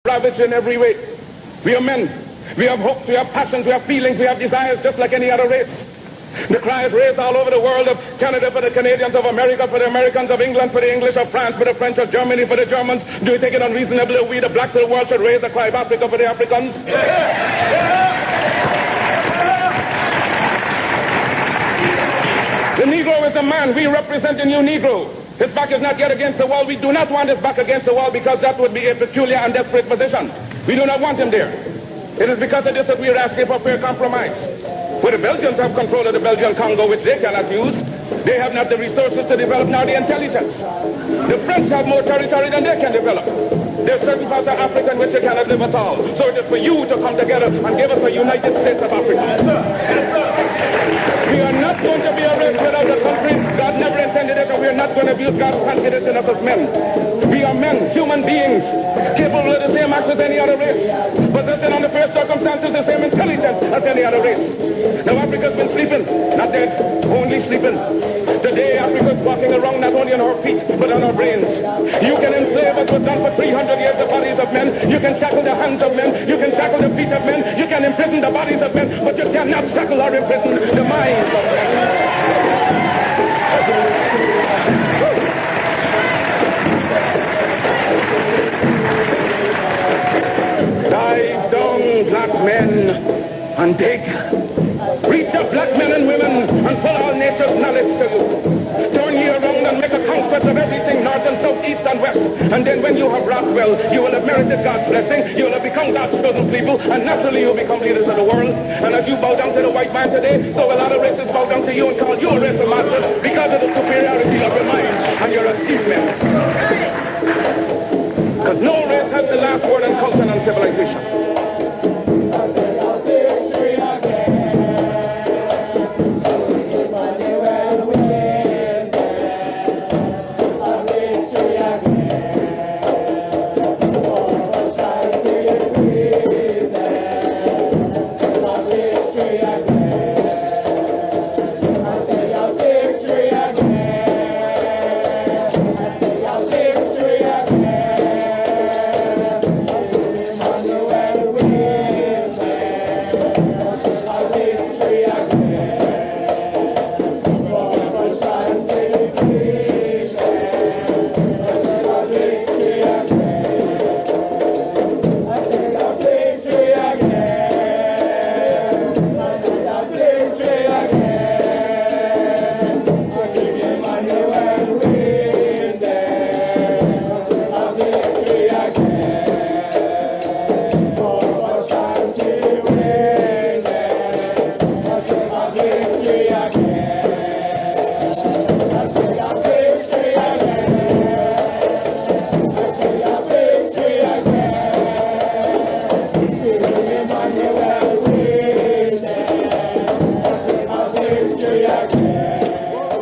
ravaged in every way. We are men. We have hopes, we have passions, we have feelings, we have desires just like any other race. The cry is raised all over the world of Canada for the Canadians, of America for the Americans, of England for the English, of France for the French, of Germany for the Germans. Do you think it unreasonable that we, the blacks of the world, should raise the cry of Africa for the Africans? The Negro is a man. We represent the new Negro. His back is not yet against the wall. We do not want his back against the wall because that would be a peculiar and desperate position. We do not want him there. It is because of this that we are asking for fair compromise. Where the Belgians have control of the Belgian Congo, which they cannot use, they have not the resources to develop nor the intelligence. The French have more territory than they can develop. There are certain parts of Africa in which they cannot live at all. So it is for you to come together and give us a United States of Africa. We are not going to be a race without a country. God never intended it, and we are not going to abuse God's confidence in us as men. We are men, human beings, capable of the same acts as any other race, possessing under fair circumstances the same intelligence as any other race. Now Africa's been sleeping, not dead, only sleeping. Today Africa's walking around not only on our feet, but on our brains. You can enslave us, was done for 300 years, the bodies of men. You can shackle the hands of men. You can shackle the feet of men. You can imprison the bodies of men, but you cannot shackle or imprison the minds of men. Lie down, black men, and take. Reach the black men and women and pull all nature's knowledge to you. Turn ye around and make a conquest of everything, north and south, east and west. And then when you have wrought well, you will have merited God's blessing. You will have become God's chosen people, and naturally you will become leaders of the world. And as you bow down to the white man today, so a lot of races bow down to you and call you a race of masters because of the superiority of your mind and your achievement. Because no race has the last word on culture and civilization.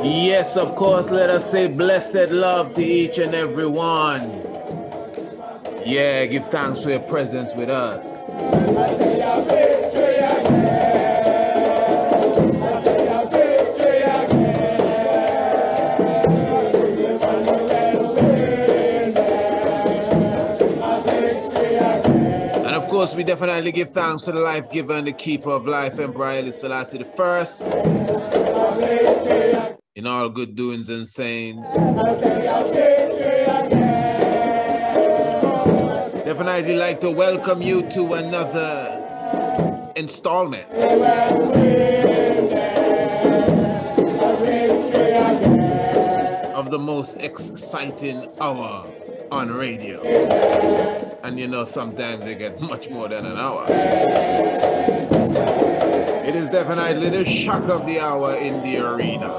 Yes, of course, let us say blessed love to each and every one. Yeah, give thanks for your presence with us. And of course, we definitely give thanks to the life giver and the keeper of life, Emperor Haile Selassie I. In all good doings and sayings. Definitely like to welcome you to another installment of the most exciting hour on radio. And you know, sometimes they get much more than an hour. It is definitely the shock of the hour in the arena.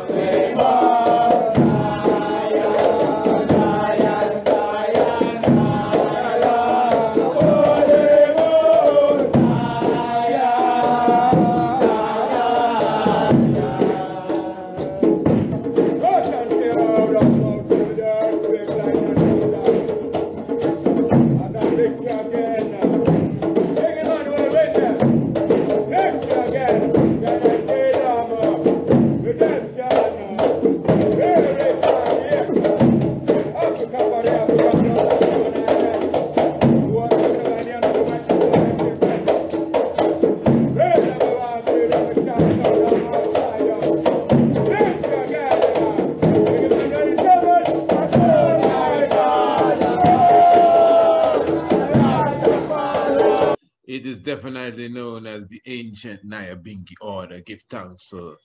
It is definitely known as the ancient Nyabingi order. Give thanks for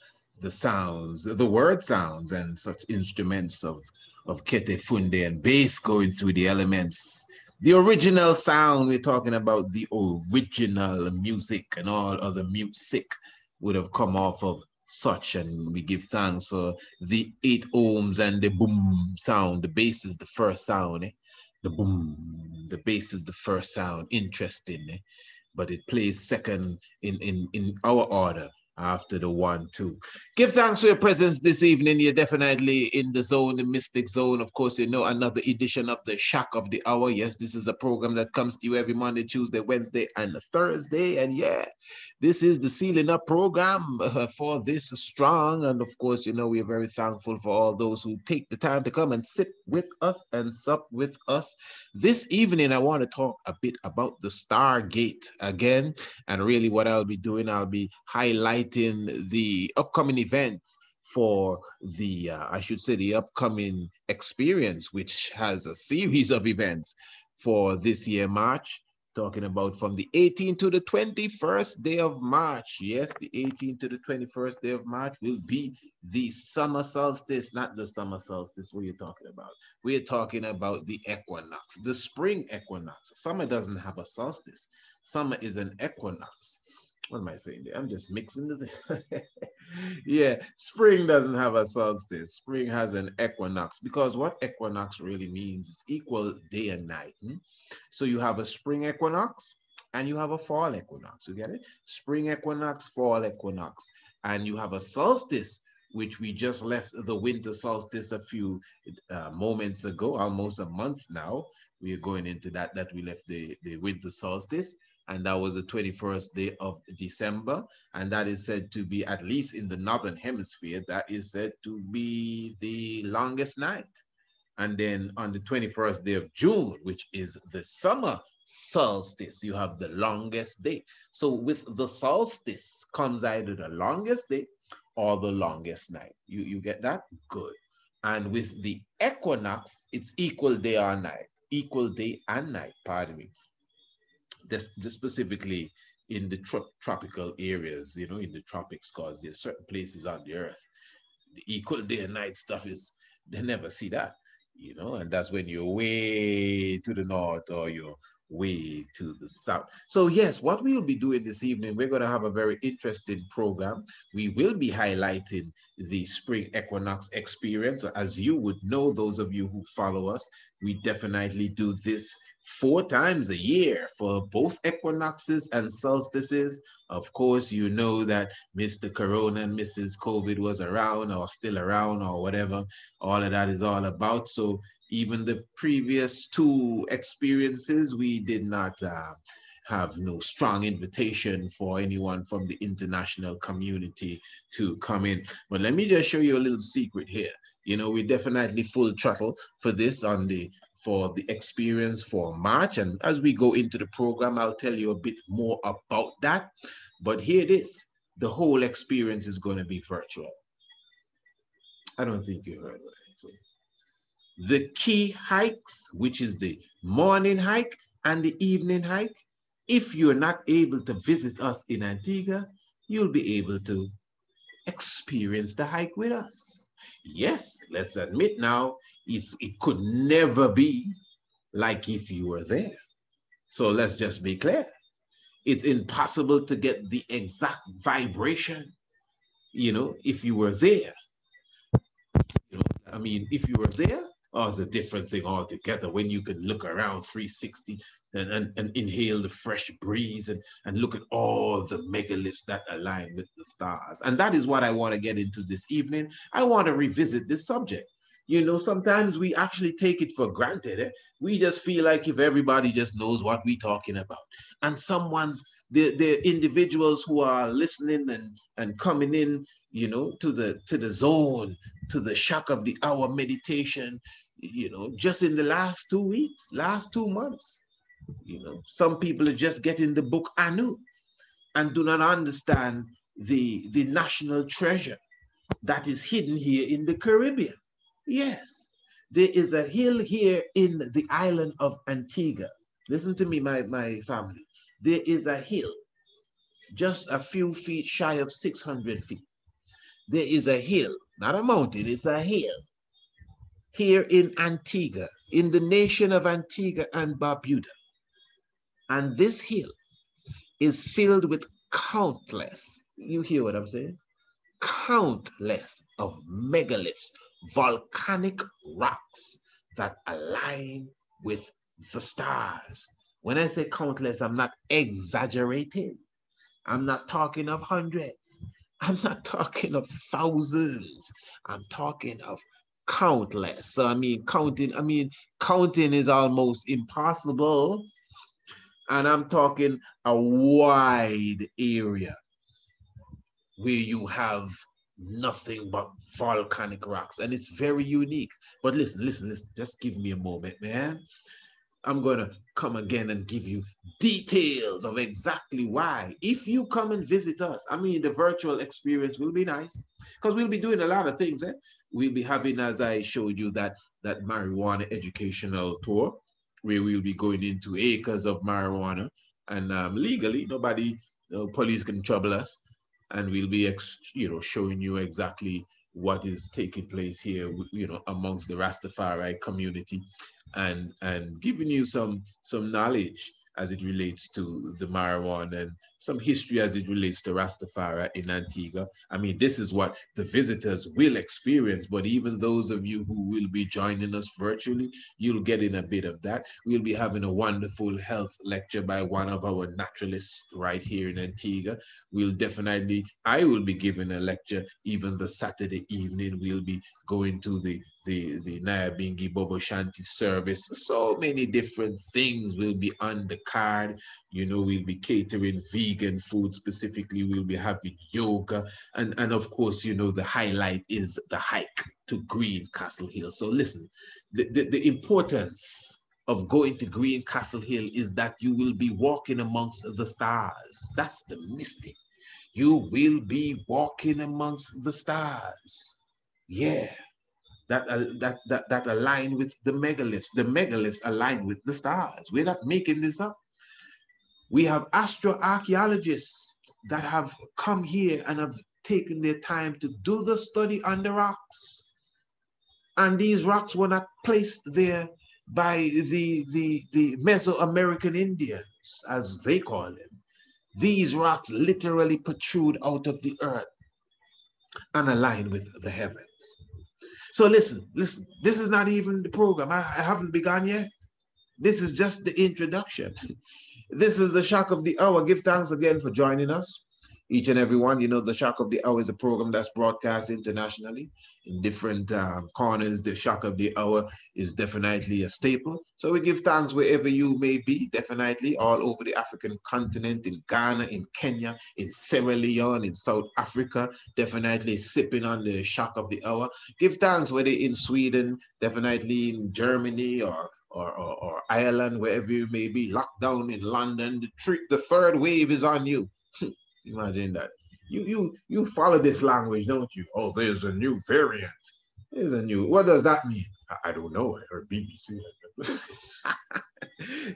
the sounds, the word sounds, and such instruments of kete funde and bass going through the elements. The original sound, we're talking about the original music, and all other music would have come off of such, and we give thanks for the 8 ohms and the boom sound. The bass is the first sound, eh? The boom, the bass is the first sound. Interesting, eh? But it plays second in our order after the 1, 2. Give thanks for your presence this evening. You're definitely in the zone, the mystic zone. Of course, you know, another edition of the Shock of the Hour. Yes, this is a program that comes to you every Monday, Tuesday, Wednesday, and Thursday. And yeah, this is the sealing up program for this strong. And of course, you know, we are very thankful for all those who take the time to come and sit with us and sup with us. This evening, I want to talk a bit about the Stargate again. And really what I'll be doing, I'll be highlighting the upcoming event for the, I should say, the upcoming experience, which has a series of events for this year, March. Talking about from the 18th to the 21st day of March. Yes, the 18th to the 21st day of March will be the summer solstice, not the summer solstice. What are you talking about? We're talking about the equinox, the spring equinox. Summer doesn't have a solstice. Summer is an equinox. What am I saying there? I'm just mixing the thing. Yeah, spring doesn't have a solstice. Spring has an equinox, because what equinox really means is equal day and night. So you have a spring equinox and you have a fall equinox. You get it? Spring equinox, fall equinox. And you have a solstice, which we just left the winter solstice a few moments ago, almost a month now. We are going into that we left the winter solstice. And that was the 21st day of December. And that is said to be, at least in the Northern Hemisphere, that is said to be the longest night. And then on the 21st day of June, which is the summer solstice, you have the longest day. So with the solstice comes either the longest day or the longest night. You get that? Good. And with the equinox, it's equal day or night. Equal day and night, pardon me. This specifically in the tropical areas, you know, in the tropics, because there's certain places on the earth, the equal day and night stuff is, they never see that, you know, and that's when you're way to the north or you're way to the south. So yes, what we'll be doing this evening, we're going to have a very interesting program. We will be highlighting the spring equinox experience. As you would know, those of you who follow us, we definitely do this 4 times a year for both equinoxes and solstices. Of course, you know that Mr. Corona and Mrs. COVID was around or still around or whatever. All of that is all about. So even the previous 2 experiences, we did not have no strong invitation for anyone from the international community to come in. But let me just show you a little secret here. You know, we definitely full throttle for this for the experience for March. And as we go into the program, I'll tell you a bit more about that. But here it is. The whole experience is going to be virtual. I don't think you heard what I said. The key hikes, which is the morning hike and the evening hike, if you're not able to visit us in Antigua, you'll be able to experience the hike with us. Yes, let's admit now, it could never be like if you were there. So let's just be clear. It's impossible to get the exact vibration, you know, if you were there. You know, I mean, if you were there, oh, it's a different thing altogether when you can look around 360 and inhale the fresh breeze and look at all the megaliths that align with the stars. And that is what I want to get into this evening. I want to revisit this subject. You know, sometimes we actually take it for granted. Eh? We just feel like if everybody just knows what we're talking about. And the individuals who are listening and coming in, you know, to the zone, to the shock of the hour meditation, you know, just in the last 2 weeks, last 2 months, you know, some people are just getting the book Anu and do not understand the national treasure that is hidden here in the Caribbean. Yes, there is a hill here in the island of Antigua. Listen to me, my family. there is a hill just a few feet shy of 600 feet. There is a hill, not a mountain, it's a hill here in Antigua, in the nation of Antigua and Barbuda. And this hill is filled with countless, you hear what I'm saying? Countless of megaliths, volcanic rocks that align with the stars. When I say countless, I'm not exaggerating. I'm not talking of hundreds. I'm not talking of thousands. I'm talking of countless. So counting is almost impossible. And I'm talking a wide area where you have nothing but volcanic rocks. And it's very unique. But listen, just give me a moment, man. I'm going to come again and give you details of exactly why. If you come and visit us, the virtual experience will be nice because we'll be doing a lot of things. We'll be having, as I showed you, that marijuana educational tour where we'll be going into acres of marijuana and legally, nobody, police can trouble us. And we'll be, showing you exactly what is taking place here, amongst the Rastafari community, and giving you some knowledge as it relates to the marijuana and some history as it relates to Rastafari in Antigua. This is what the visitors will experience, but even those of you who will be joining us virtually, you'll get in a bit of that. We'll be having a wonderful health lecture by one of our naturalists right here in Antigua. I will be giving a lecture even the Saturday evening. We'll be going to the Nyabingi Bobo Shanti service. So many different things will be on the card. We'll be catering vegan food specifically. We'll be having yoga. And of course, the highlight is the hike to Green Castle Hill. So listen, the importance of going to Green Castle Hill is that you will be walking amongst the stars. That's the mystic. You will be walking amongst the stars. Yeah. That align with the megaliths. The megaliths align with the stars. We're not making this up. We have astroarchaeologists that have come here and have taken their time to do the study on the rocks. And these rocks were not placed there by the Mesoamerican Indians, as they call them. These rocks literally protrude out of the earth and align with the heavens. So listen, this is not even the program. I haven't begun yet. This is just the introduction. This is the Shock of the Hour. Give thanks again for joining us. Each and every one, the Shock of the Hour is a program that's broadcast internationally in different corners. The Shock of the Hour is definitely a staple. So we give thanks wherever you may be, definitely all over the African continent, in Ghana, in Kenya, in Sierra Leone, in South Africa, definitely sipping on the Shock of the Hour. Give thanks whether in Sweden, definitely in Germany or Ireland, wherever you may be, locked down in London. The third wave is on you. Imagine that. You follow this language, don't you? Oh, there's a new variant. There's a new. What does that mean? I don't know. I heard BBC.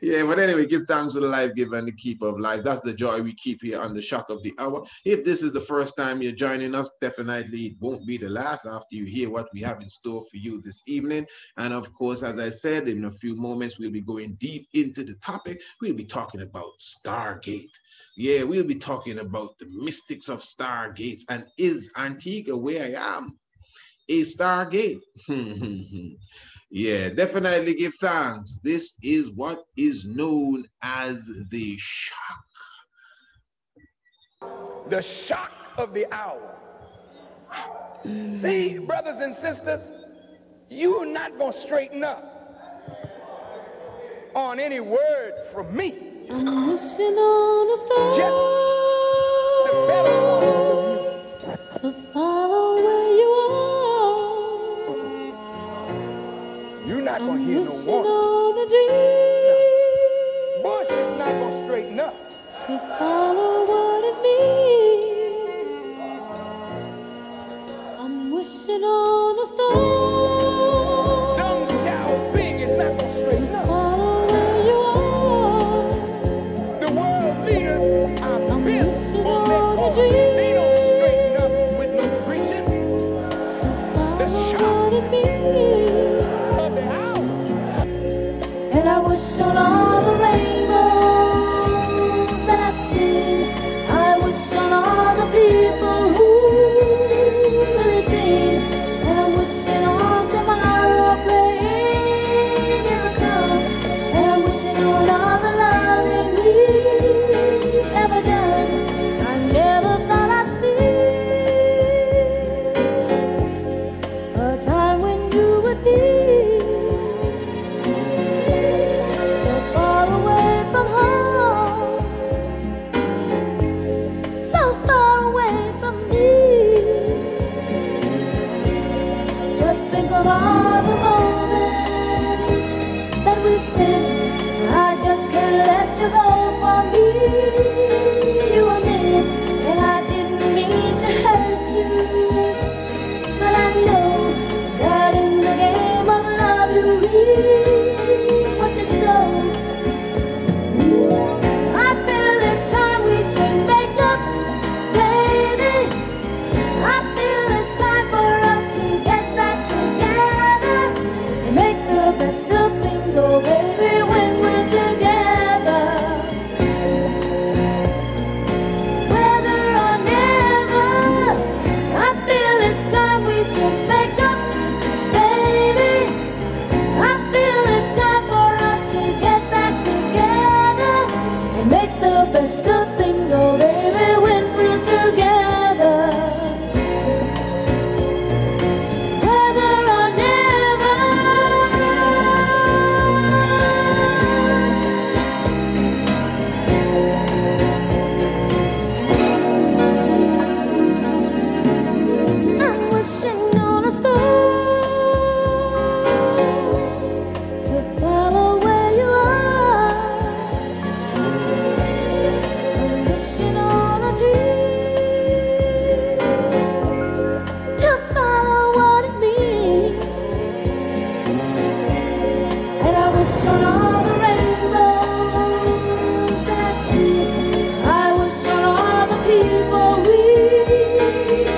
Yeah, but anyway, give thanks to the life giver and the keeper of life. That's the joy we keep here on the Shock of the Hour. If this is the first time you're joining us, definitely it won't be the last after you hear what we have in store for you this evening. And of course, as I said, in a few moments, we'll be going deep into the topic. We'll be talking about Stargate. Yeah, we'll be talking about the mystics of Stargates. And is Antigua, where I am, a Stargate? Yeah, definitely give thanks. This is what is known as the shock. The shock of the hour. See, brothers and sisters, you're not going to straighten up on any word from me. I'm wishing on a star. Just the better ones of you. To follow where you are. You're not going to hear no wishing one. on a dream. Bush is not going to straighten up. To follow what it means. I'm wishing on a star. Dumb cow big is not going to straighten up. Follow where you are. The world to go for me. You were mean, and I didn't mean to hurt you. But I know that in the game of love you reap what you sow. I feel it's time we should make up, baby. I feel it's time for us to get back together and make the best of things, oh baby, when we're together. Whether or never, I feel it's time we should make up, baby. I feel it's time for us to get back together and make the best of things, oh baby, when we're together. Whether or never, I'm wishing on a star to follow where you are. I'm wishing on a dream to follow what it means. And I wish on all the rainbows that I see. I wish on all the people we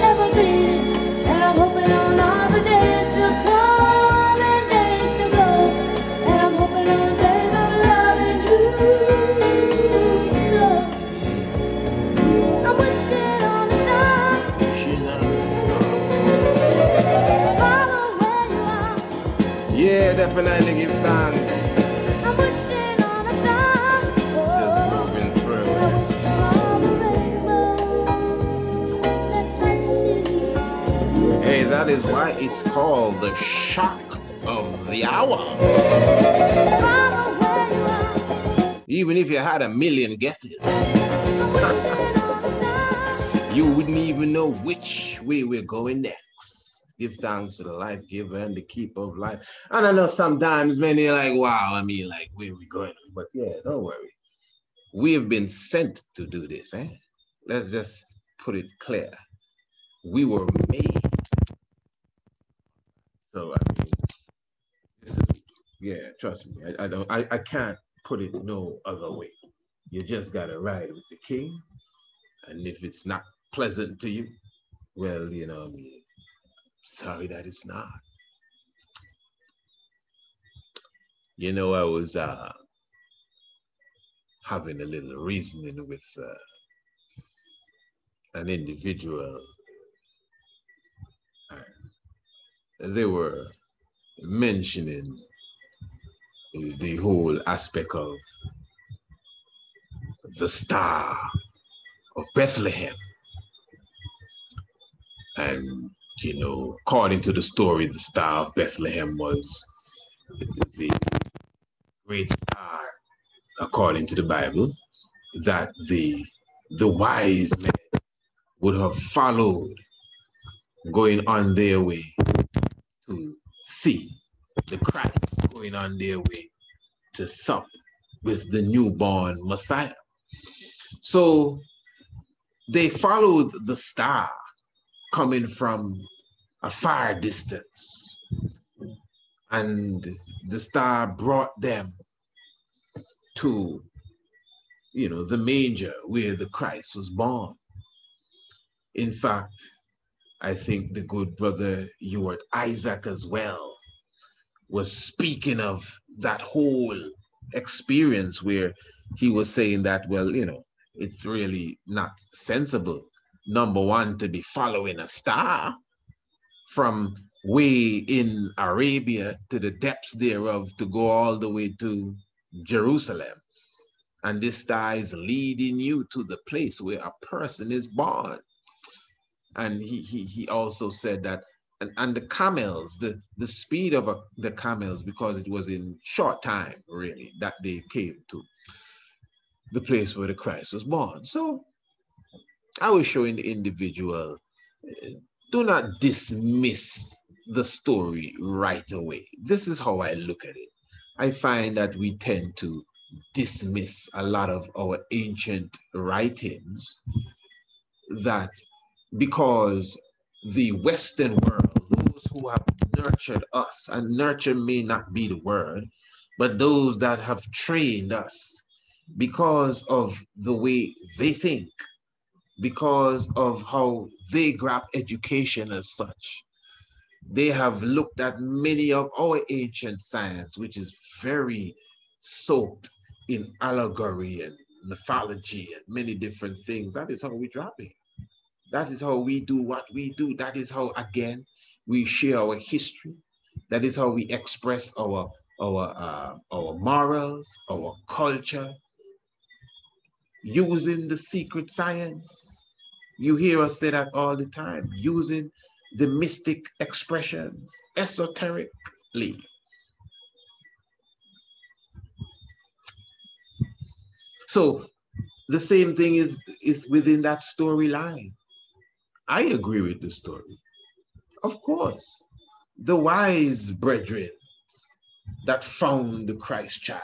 ever meet. And I'm hoping on all the days to come and days to go. And I'm hoping on days of loving you. So I'm wishing on a star, follow where you are. Yeah, definitely give thanks. I'm wishing on a star, Just moving through. I wish on all the rainbows that I see. Hey, that is why it's called the shock of the hour. Follow where you are. Even if you had a million guesses, I'm wishing on a star. you wouldn't even know which way we're going next. Give thanks to the life giver and the keeper of life. And I know sometimes many are like, wow, I mean, like, where are we going? But yeah, don't worry. We have been sent to do this, eh? Let's just put it clear. We were made. So, I mean, this is, yeah, trust me. I can't put it no other way. You just got to ride with the king. And if it's not pleasant to you, well, you know, I mean, sorry that it's not. You know, I was having a little reasoning with an individual. They were mentioning the whole aspect of the Star of Bethlehem. And, you know, according to the story, the Star of Bethlehem was the great star, according to the Bible, that the wise men would have followed going on their way to see the Christ, going on their way to sup with the newborn Messiah. So they followed the star coming from a far distance, and the star brought them to, you know, the manger where the Christ was born. In fact, I think the good brother Ewart Isaac as well was speaking of that whole experience where he was saying that, well, you know, it's really not sensible, number one, to be following a star from way in Arabia to the depths thereof to go all the way to Jerusalem. And this star is leading you to the place where a person is born. And he also said that, and the camels, the speed of the camels, because it was in short time, really, that they came to the place where the Christ was born. So I was showing the individual, do not dismiss the story right away. This is how I look at it. I find that we tend to dismiss a lot of our ancient writings, that because the Western world, those who have nurtured us, and nurture may not be the word, but those that have trained us, because of the way they think, because of how they grab education as such, they have looked at many of our ancient science, which is very soaked in allegory and mythology and many different things. That is how we drop it. That is how we do what we do. That is how, again, we share our history. That is how we express our morals, our culture, using the secret science. You hear us say that all the time, using the mystic expressions esoterically. So the same thing is within that storyline. I agree with the story. Of course, the wise brethren that found the Christ child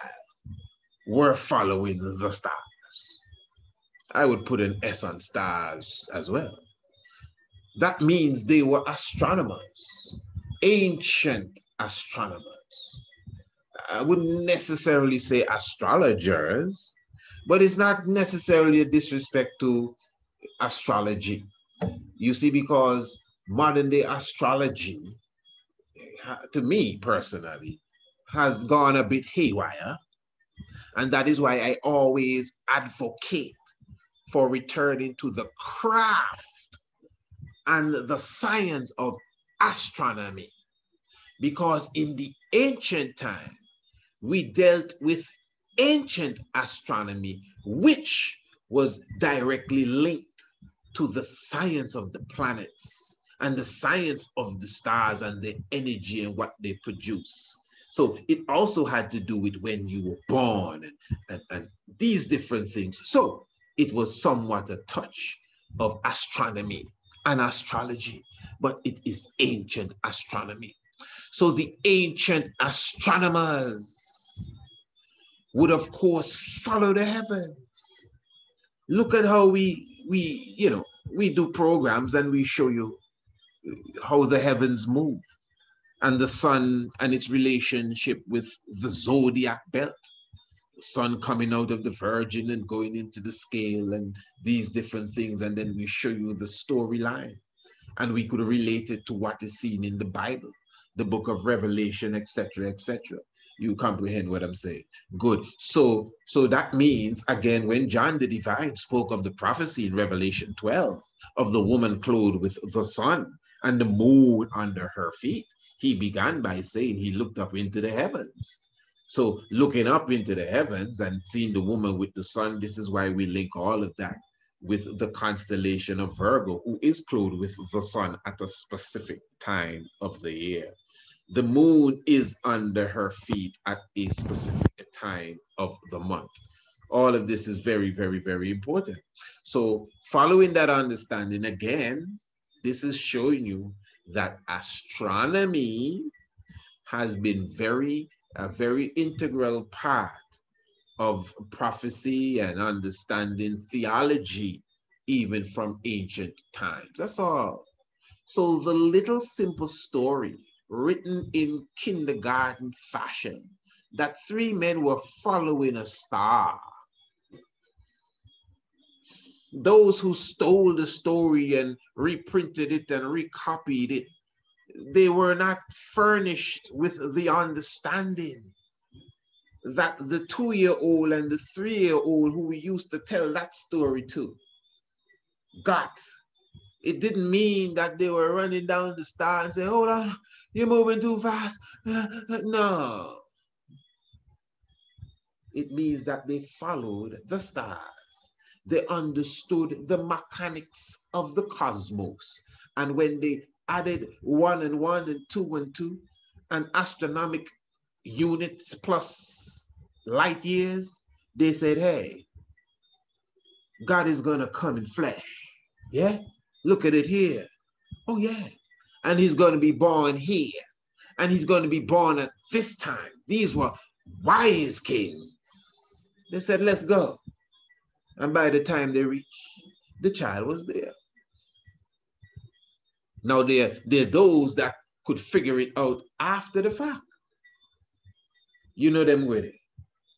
were following the stars. I would put an S on stars as well. That means they were astronomers, ancient astronomers. I wouldn't necessarily say astrologers, but it's not necessarily a disrespect to astrology. You see, because modern day astrology, to me personally, has gone a bit haywire. And that is why I always advocate for returning to the craft and the science of astronomy. Because in the ancient time, we dealt with ancient astronomy, which was directly linked to the science of the planets and the science of the stars and the energy and what they produce. So it also had to do with when you were born and these different things. So it was somewhat a touch of astronomy and astrology, but it is ancient astronomy. So the ancient astronomers would, of course, follow the heavens. Look at how we do programs and we show you how the heavens move and the sun and its relationship with the zodiac belt. The sun coming out of the Virgin and going into the scale and these different things. And then we show you the storyline and we could relate it to what is seen in the Bible, the book of Revelation, etc., etc. You comprehend what I'm saying? Good. So that means, again, when John the Divine spoke of the prophecy in Revelation 12 of the woman clothed with the sun and the moon under her feet, he began by saying he looked up into the heavens. So looking up into the heavens and seeing the woman with the sun, this is why we link all of that with the constellation of Virgo, who is clothed with the sun at a specific time of the year. The moon is under her feet at a specific time of the month. All of this is very, very, very important. So following that understanding, again, this is showing you that astronomy has been a very integral part of prophecy and understanding theology, even from ancient times. That's all. So the little simple story written in kindergarten fashion, that three men were following a star. Those who stole the story and reprinted it and recopied it, they were not furnished with the understanding that the 2-year-old and the 3-year-old who we used to tell that story to got. It didn't mean that they were running down the star and saying, hold on, you're moving too fast. No. It means that they followed the stars. They understood the mechanics of the cosmos. And when they added 1 and 1 and 2 and 2 and astronomic units plus light years, they said, hey, God is going to come in flesh. Yeah? Look at it here. Oh, yeah. And he's going to be born here. And he's going to be born at this time. These were wise kings. They said, let's go. And by the time they reached, the child was there. Now, they're those that could figure it out after the fact. You know them with it.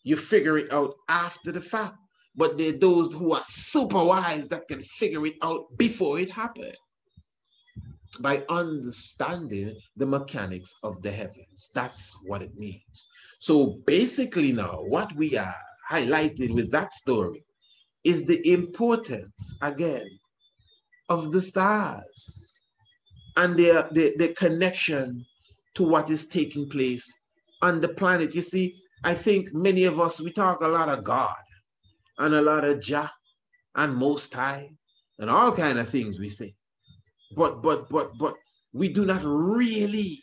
You figure it out after the fact. But they're those who are super wise that can figure it out before it happened, by understanding the mechanics of the heavens. That's what it means. So basically now, what we are highlighting with that story is the importance, again, of the stars and their connection to what is taking place on the planet. You see, I think many of us, we talk a lot of God and a lot of Jah and Most High and all kind of things we say. But we do not really,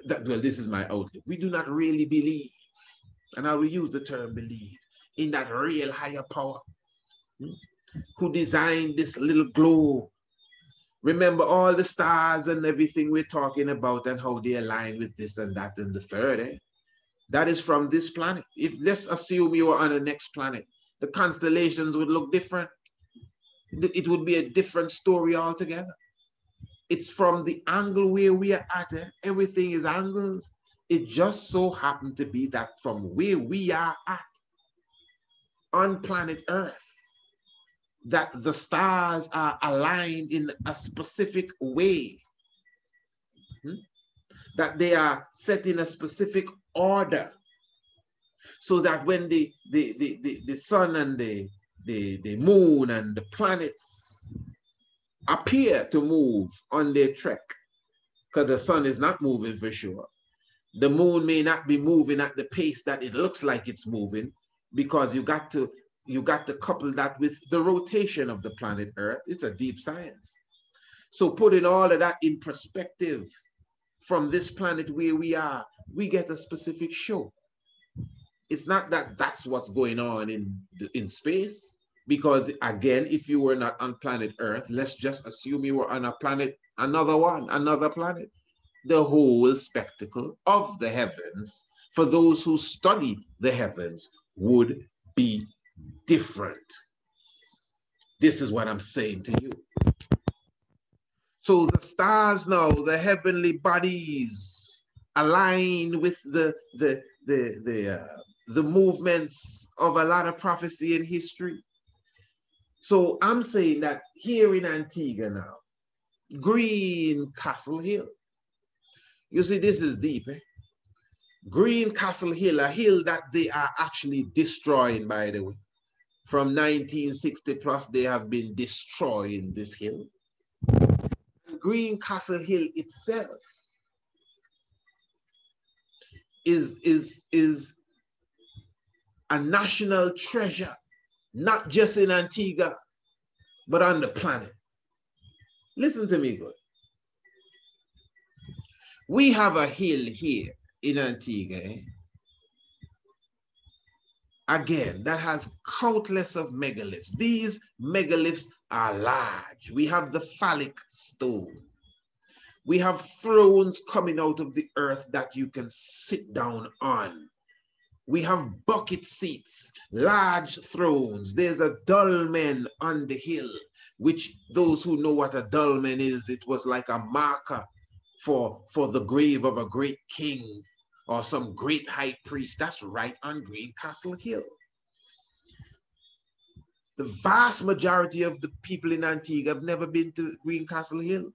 well, this is my outlook. We do not really believe, and I will use the term believe, in that real higher power who designed this little globe. Remember all the stars and everything we're talking about and how they align with this and that and the third, eh? That is from this planet. If let's assume you were on the next planet, the constellations would look different. It would be a different story altogether. It's from the angle where we are at. Everything is angles. It just so happened to be that from where we are at on planet Earth, that the stars are aligned in a specific way, that they are set in a specific order, so that when the sun and the moon and the planets appear to move on their trek, because the sun is not moving for sure. The moon may not be moving at the pace that it looks like it's moving, because you got to couple that with the rotation of the planet Earth. It's a deep science. So putting all of that in perspective, from this planet where we are, we get a specific show. It's not that that's what's going on in space, because again, if you were not on planet Earth, let's just assume you were on a planet, another planet. The whole spectacle of the heavens, for those who study the heavens, would be different. This is what I'm saying to you. So the stars now, the heavenly bodies, align with the movements of a lot of prophecy in history. So I'm saying that here in Antigua now, Green Castle Hill. You see, this is deep, eh? Green Castle Hill, a hill that they are actually destroying, by the way. From 1960 plus, they have been destroying this hill. Green Castle Hill itself is a national treasure, not just in Antigua, but on the planet. Listen to me good. We have a hill here in Antigua, eh? Again, that has countless of megaliths. These megaliths are large. We have the phallic stone. We have thrones coming out of the earth that you can sit down on. We have bucket seats, large thrones. There's a dolmen on the hill, which those who know what a dolmen is, it was like a marker for the grave of a great king or some great high priest. That's right on Green Castle Hill. The vast majority of the people in Antigua have never been to Green Castle Hill.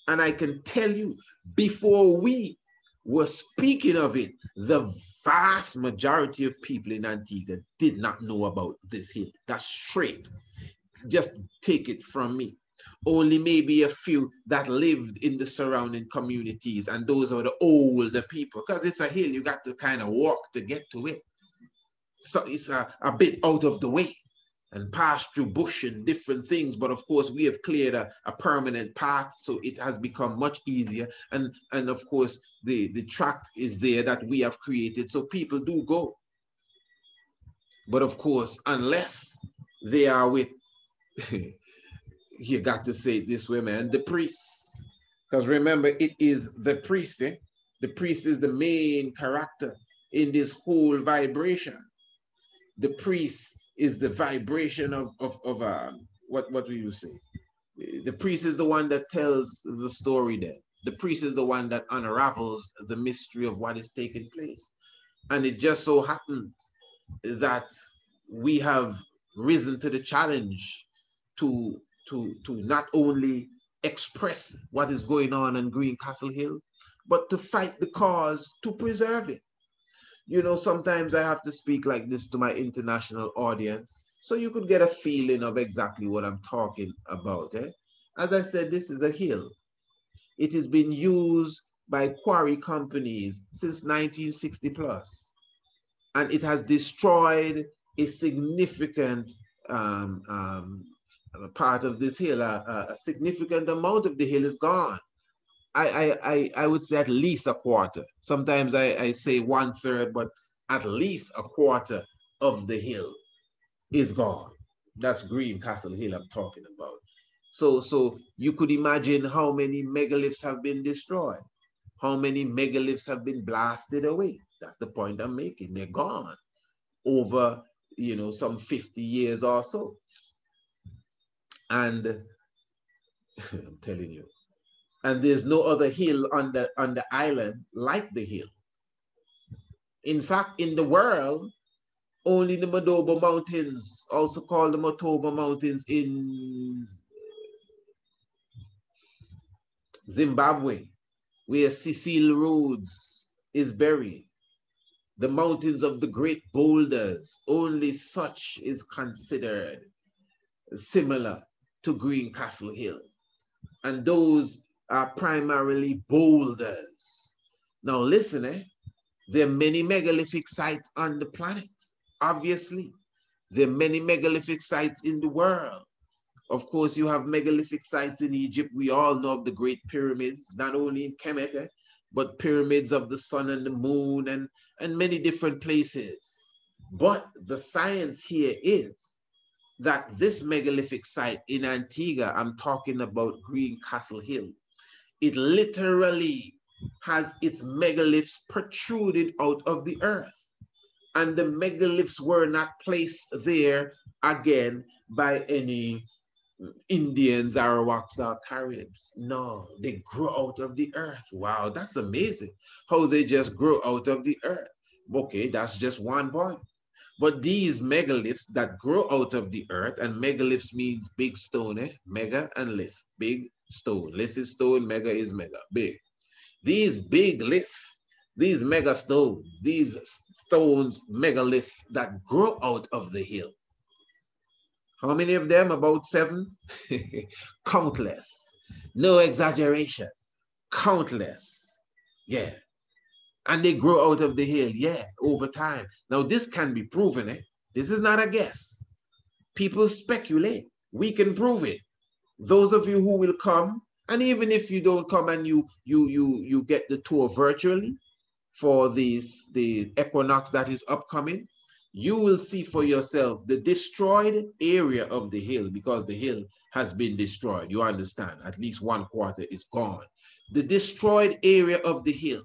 And I can tell you, before we were speaking of it, the vast majority of people in Antigua did not know about this hill. That's straight. Just take it from me. Only maybe a few that lived in the surrounding communities, and those are the older people, because it's a hill, you got to kind of walk to get to it. So it's a bit out of the way and pass through bush and different things. But of course, we have cleared a permanent path, so it has become much easier. And of course, the track is there that we have created, so people do go. But of course, unless they are with you got to say it this way, man, the priest. Because remember, it is the priest, eh? The priest is the main character in this whole vibration. the priest is the vibration of what will you say? The priest is the one that tells the story there. The priest is the one that unravels the mystery of what is taking place. And it just so happens that we have risen to the challenge to not only express what is going on in Greencastle Hill, but to fight the cause to preserve it. You know, sometimes I have to speak like this to my international audience so you could get a feeling of exactly what I'm talking about. As I said, this is a hill. It has been used by quarry companies since 1960 plus. And it has destroyed a significant part of this hill. A significant amount of the hill is gone. I would say at least a quarter. Sometimes I say 1/3, but at least a quarter of the hill is gone. That's Greencastle Hill I'm talking about. So you could imagine how many megaliths have been destroyed, how many megaliths have been blasted away. That's the point I'm making. They're gone over, you know, some 50 years or so. And I'm telling you, and there's no other hill on the island like the hill. In fact, in the world, only the Madobo Mountains, also called the Matoba Mountains in Zimbabwe, where Cecil Rhodes is buried. The mountains of the great boulders, only such is considered similar to Greencastle Hill. And those are primarily boulders. Now listen, there are many megalithic sites on the planet, obviously. There are many megalithic sites in the world. Of course, you have megalithic sites in Egypt. We all know of the great pyramids, not only in Kemet, but pyramids of the sun and the moon and many different places. But the science here is that this megalithic site in Antigua, I'm talking about Greencastle Hill, it literally has its megaliths protruded out of the earth. And the megaliths were not placed there again by any Indians, Arawaks, or Caribs. No, they grew out of the earth. Wow, that's amazing how they just grow out of the earth. Okay, that's just one point. But these megaliths that grow out of the earth, and megaliths means big stone, mega and lith, big stone. Lith is stone, mega is mega, big. These big liths, these mega stones, these stones, megaliths that grow out of the hill. How many of them? About 7? Countless. No exaggeration. Countless. Yeah. And they grow out of the hill, yeah, over time. Now, this can be proven. This is not a guess. People speculate. We can prove it. Those of you who will come, and even if you don't come and you get the tour virtually for the equinox that is upcoming, you will see for yourself the destroyed area of the hill, because the hill has been destroyed. You understand? At least 1/4 is gone. The destroyed area of the hill.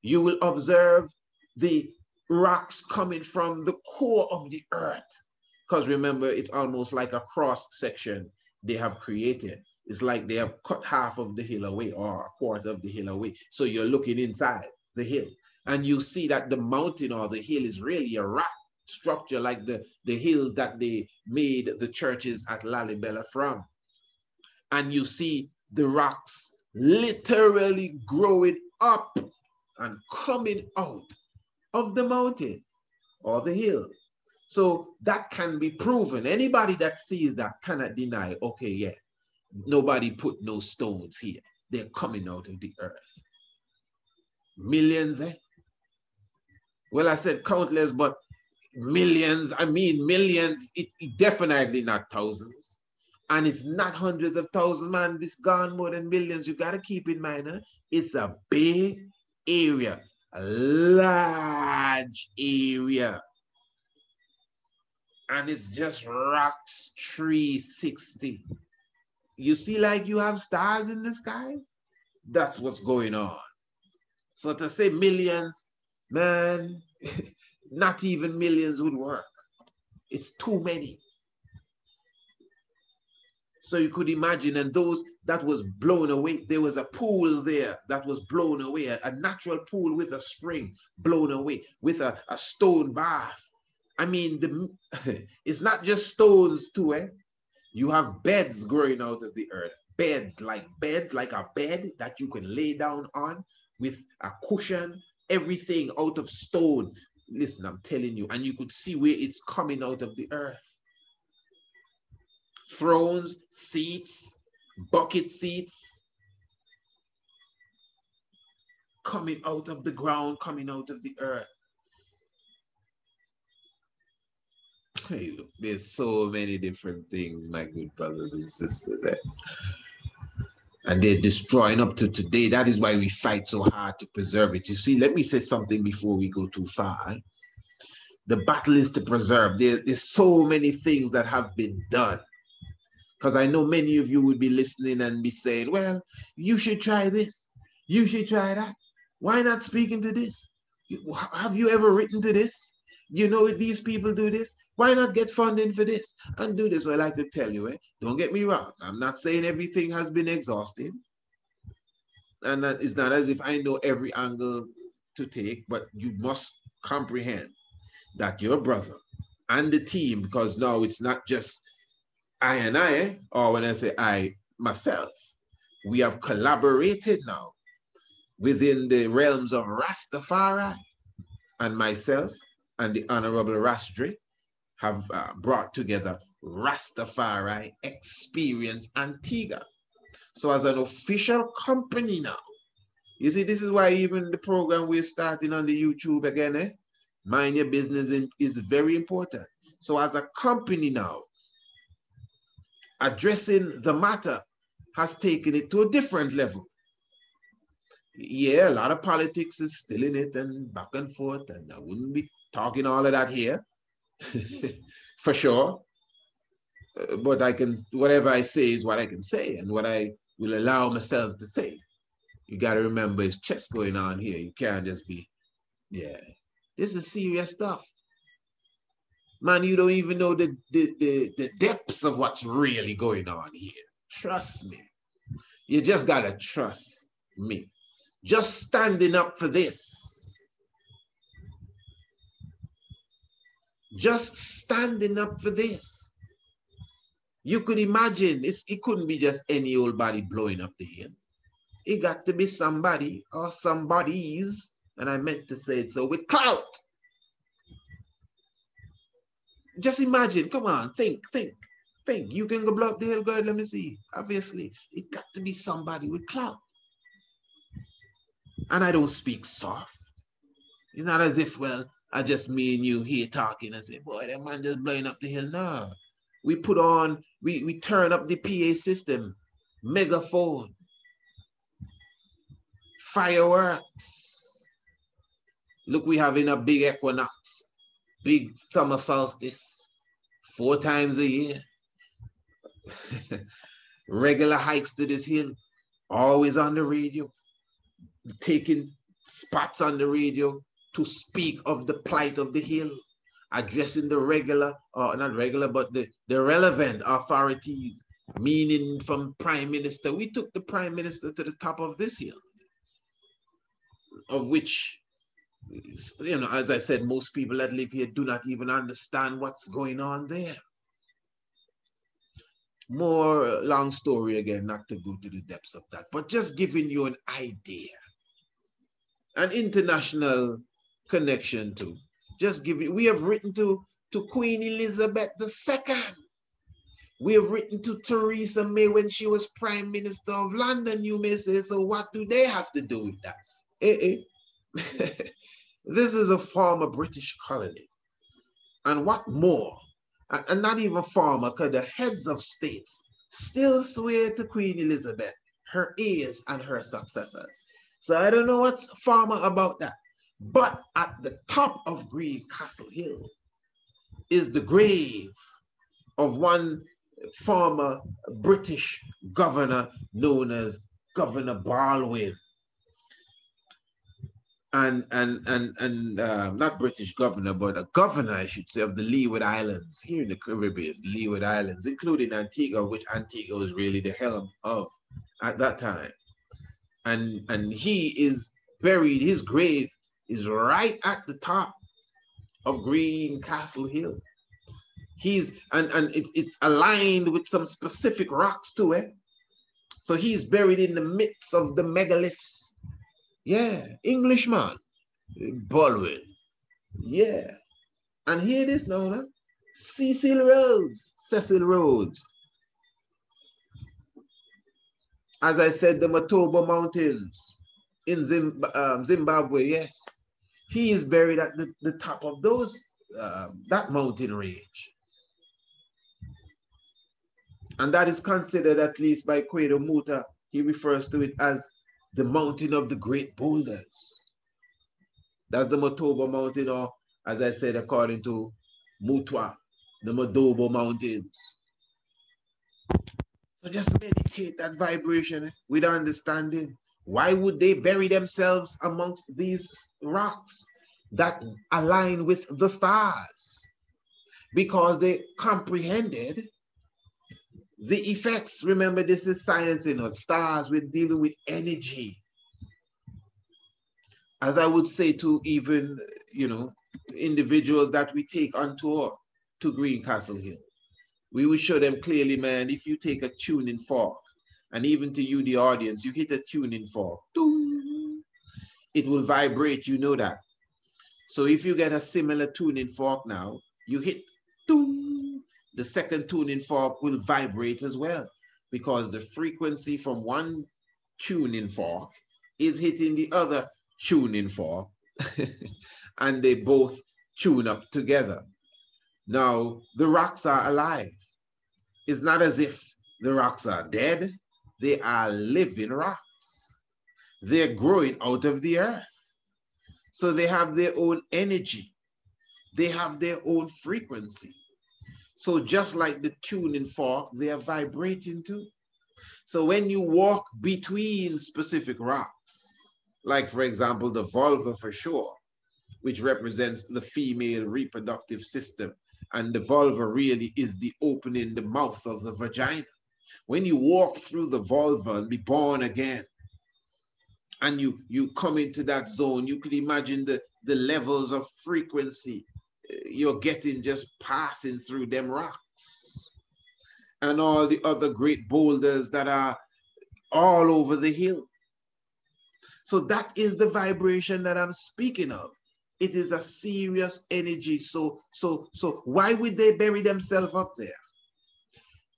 You will observe the rocks coming from the core of the earth. Because remember, it's almost like a cross section they have created. It's like they have cut half of the hill away or 1/4 of the hill away. So you're looking inside the hill and you see that the mountain or the hill is really a rock structure, like the hills that they made the churches at Lalibela from. And you see the rocks literally growing up and coming out of the mountain or the hill. So that can be proven. Anybody that sees that cannot deny, okay, yeah, nobody put no stones here. They're coming out of the earth. Millions, Well, I said countless, but millions, I mean millions, it definitely not thousands. And it's not hundreds of thousands, man. This gone more than millions. You got to keep in mind, it's a big area, a large area. And it's just rocks 360. You see, like you have stars in the sky? That's what's going on. So to say millions, man, not even millions would work. It's too many. So you could imagine, and those that was blown away, there was a pool there that was blown away, a natural pool with a spring blown away, with a stone bath. I mean, it's not just stones too, eh? You have beds growing out of the earth, beds like a bed that you can lay down on with a cushion, everything out of stone. Listen, I'm telling you, and you could see where it's coming out of the earth. Thrones, seats, bucket seats, coming out of the ground, coming out of the earth. Hey, look, there's so many different things, my good brothers and sisters. And they're destroying up to today. That is why we fight so hard to preserve it. You see, let me say something before we go too far. The battle is to preserve. There's so many things that have been done. Because I know many of you would be listening and be saying, well, you should try this. You should try that. Why not speak into this? Have you ever written to this? You know, if these people do this, why not get funding for this and do this? Well, I could tell you, don't get me wrong. I'm not saying everything has been exhausted. And that it's not as if I know every angle to take, but you must comprehend that your brother and the team, because now it's not just I and I, or when I say I, myself, we have collaborated now within the realms of Rastafari, and myself and the Honorable Rastri have brought together Rastafari Experience Antigua. So as an official company now, you see, this is why even the program we're starting on the YouTube again, mind your business is very important. So as a company now, addressing the matter has taken it to a different level. Yeah, a lot of politics is still in it and back and forth, and I wouldn't be talking all of that here, for sure. But I can, whatever I say is what I can say and what I will allow myself to say. You got to remember it's chess going on here. You can't just be, yeah, this is serious stuff. Man, you don't even know the depths of what's really going on here. Trust me. You just got to trust me. Just standing up for this. Just standing up for this. You could imagine, it couldn't be just any old body blowing up the hill. It got to be somebody or somebodies, and I meant to say it so, with clout. Just imagine, come on, think. You can go blow up the hill, go ahead, let me see. Obviously, it got to be somebody with clout. And I don't speak soft. It's not as if, well, I just me and you here talking and say, boy, that man just blowing up the hill. No. We put on, we turn up the PA system, megaphone, fireworks. Look, we having a big equinox, big summer solstice, 4 times a year. Regular hikes to this hill, always on the radio, taking spots on the radio to speak of the plight of the hill, addressing the regular, or not regular, but the relevant authorities, meaning from Prime Minister. We took the Prime Minister to the top of this hill, of which, you know, as I said, most people that live here do not even understand what's going on there. More long story again, not to go to the depths of that, but just giving you an idea. An international connection to. Just give you, we have written to Queen Elizabeth II. We have written to Theresa May when she was Prime Minister of London, you may say, so what do they have to do with that? This is a former British colony. And what more? And not even former, because the heads of states still swear to Queen Elizabeth, her heirs and her successors. So I don't know what's former about that. But at the top of Green Castle Hill is the grave of one former British governor known as Governor Baldwin. not British governor, but a governor, I should say, of the Leeward Islands here in the Caribbean, Leeward Islands, including Antigua, which Antigua was really the helm of at that time. And he is buried, his grave is right at the top of Green Castle Hill. It's aligned with some specific rocks too, eh? So he's buried in the midst of the megaliths. Yeah, Englishman, Baldwin. Yeah. And here it is now, huh? Cecil Rhodes. As I said, the Matoba Mountains in Zimbabwe, yes. He is buried at the top of those, that mountain range. And that is considered, at least by Kwedo Muta, he refers to it as the mountain of the great boulders. That's the Matoba Mountain, or as I said, according to Mutwa, the Madobo Mountains. So just meditate that vibration with understanding. Why would they bury themselves amongst these rocks that align with the stars? Because they comprehended the effects. Remember, this is science, you know, stars, we're dealing with energy. As I would say to even, you know, individuals that we take on tour to Green Castle Hill, we will show them clearly, man, if you take a tuning fork, and even to you, the audience, you hit a tuning fork, it will vibrate, you know that. So if you get a similar tuning fork now, you hit, the second tuning fork will vibrate as well, because the frequency from one tuning fork is hitting the other tuning fork, and they both tune up together. Now, the rocks are alive. It's not as if the rocks are dead. They are living rocks. They're growing out of the earth. So they have their own energy. They have their own frequency. So just like the tuning fork, they are vibrating too. So when you walk between specific rocks, like for example, the vulva for sure, which represents the female reproductive system, and the vulva really is the opening, the mouth of the vagina. When you walk through the vulva and be born again, and you come into that zone, you could imagine the levels of frequency you're getting just passing through them rocks. And all the other great boulders that are all over the hill. So that is the vibration that I'm speaking of. It is a serious energy. So why would they bury themselves up there?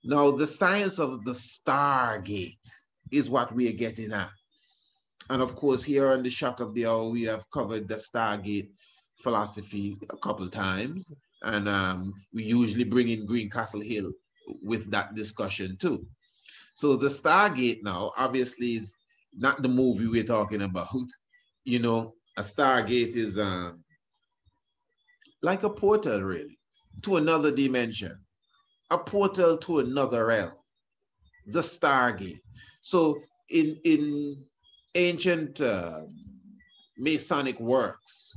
Now, the science of the Stargate is what we are getting at. And of course, here on the Shock of the Hour, we have covered the Stargate philosophy a couple of times. And we usually bring in Green Castle Hill with that discussion too. So the Stargate now, obviously, is not the movie we're talking about. You know, a Stargate is like a portal, really, to another dimension, a portal to another realm, the Stargate. So in ancient Masonic works,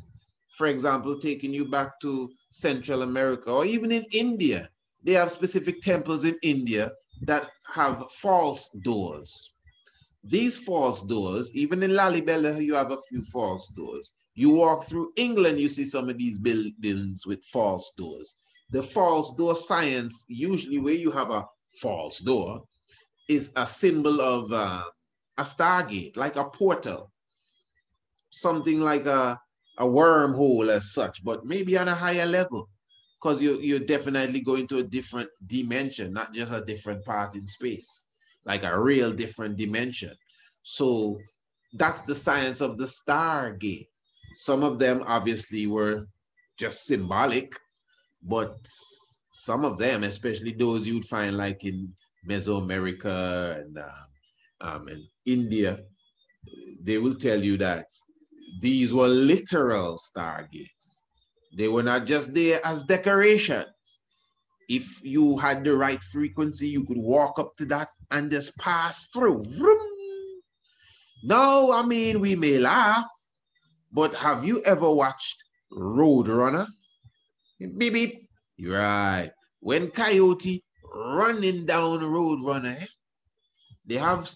for example, taking you back to Central America, or even in India, they have specific temples in India that have false doors. These false doors, even in Lalibela, you have a few false doors. You walk through England, you see some of these buildings with false doors. The false door science, usually where you have a false door, is a symbol of a stargate, like a portal, something like a wormhole as such, but maybe on a higher level, because you're definitely going to a different dimension, not just a different part in space, like a real different dimension. So that's the science of the Stargate. Some of them obviously were just symbolic, but some of them, especially those you'd find like in Mesoamerica and India, they will tell you that these were literal stargates. They were not just there as decorations. If you had the right frequency, you could walk up to that and just pass through. Now, I mean, we may laugh, But have you ever watched Roadrunner? Beep, beep. You're right. When Coyote running down Roadrunner, they have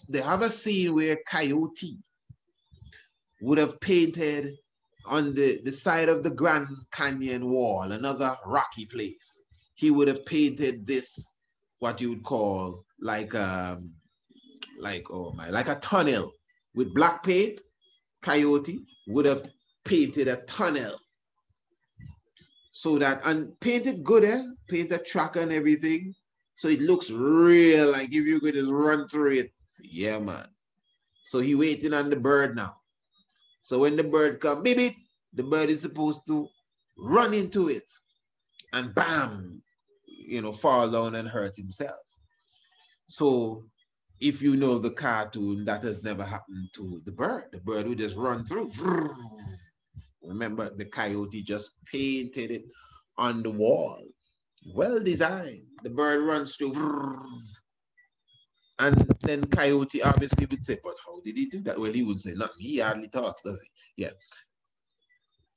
a scene where Coyote would have painted on the side of the Grand Canyon wall, another rocky place. He would have painted this, what you would call like a tunnel with black paint. Coyote would have painted a tunnel so that, and painted good, paint a track and everything, so it looks real, like if you could just run through it. Yeah, man. So he waiting on the bird now. So when the bird come, beep, beep, the bird is supposed to run into it and bam, fall down and hurt himself. So if you know the cartoon, that has never happened to the bird. The bird would just run through. Remember, the Coyote just painted it on the wall. Well designed. The bird runs through. And then Coyote obviously would say, but how did he do that? Well, he would say nothing. He hardly talks, does he? Yeah.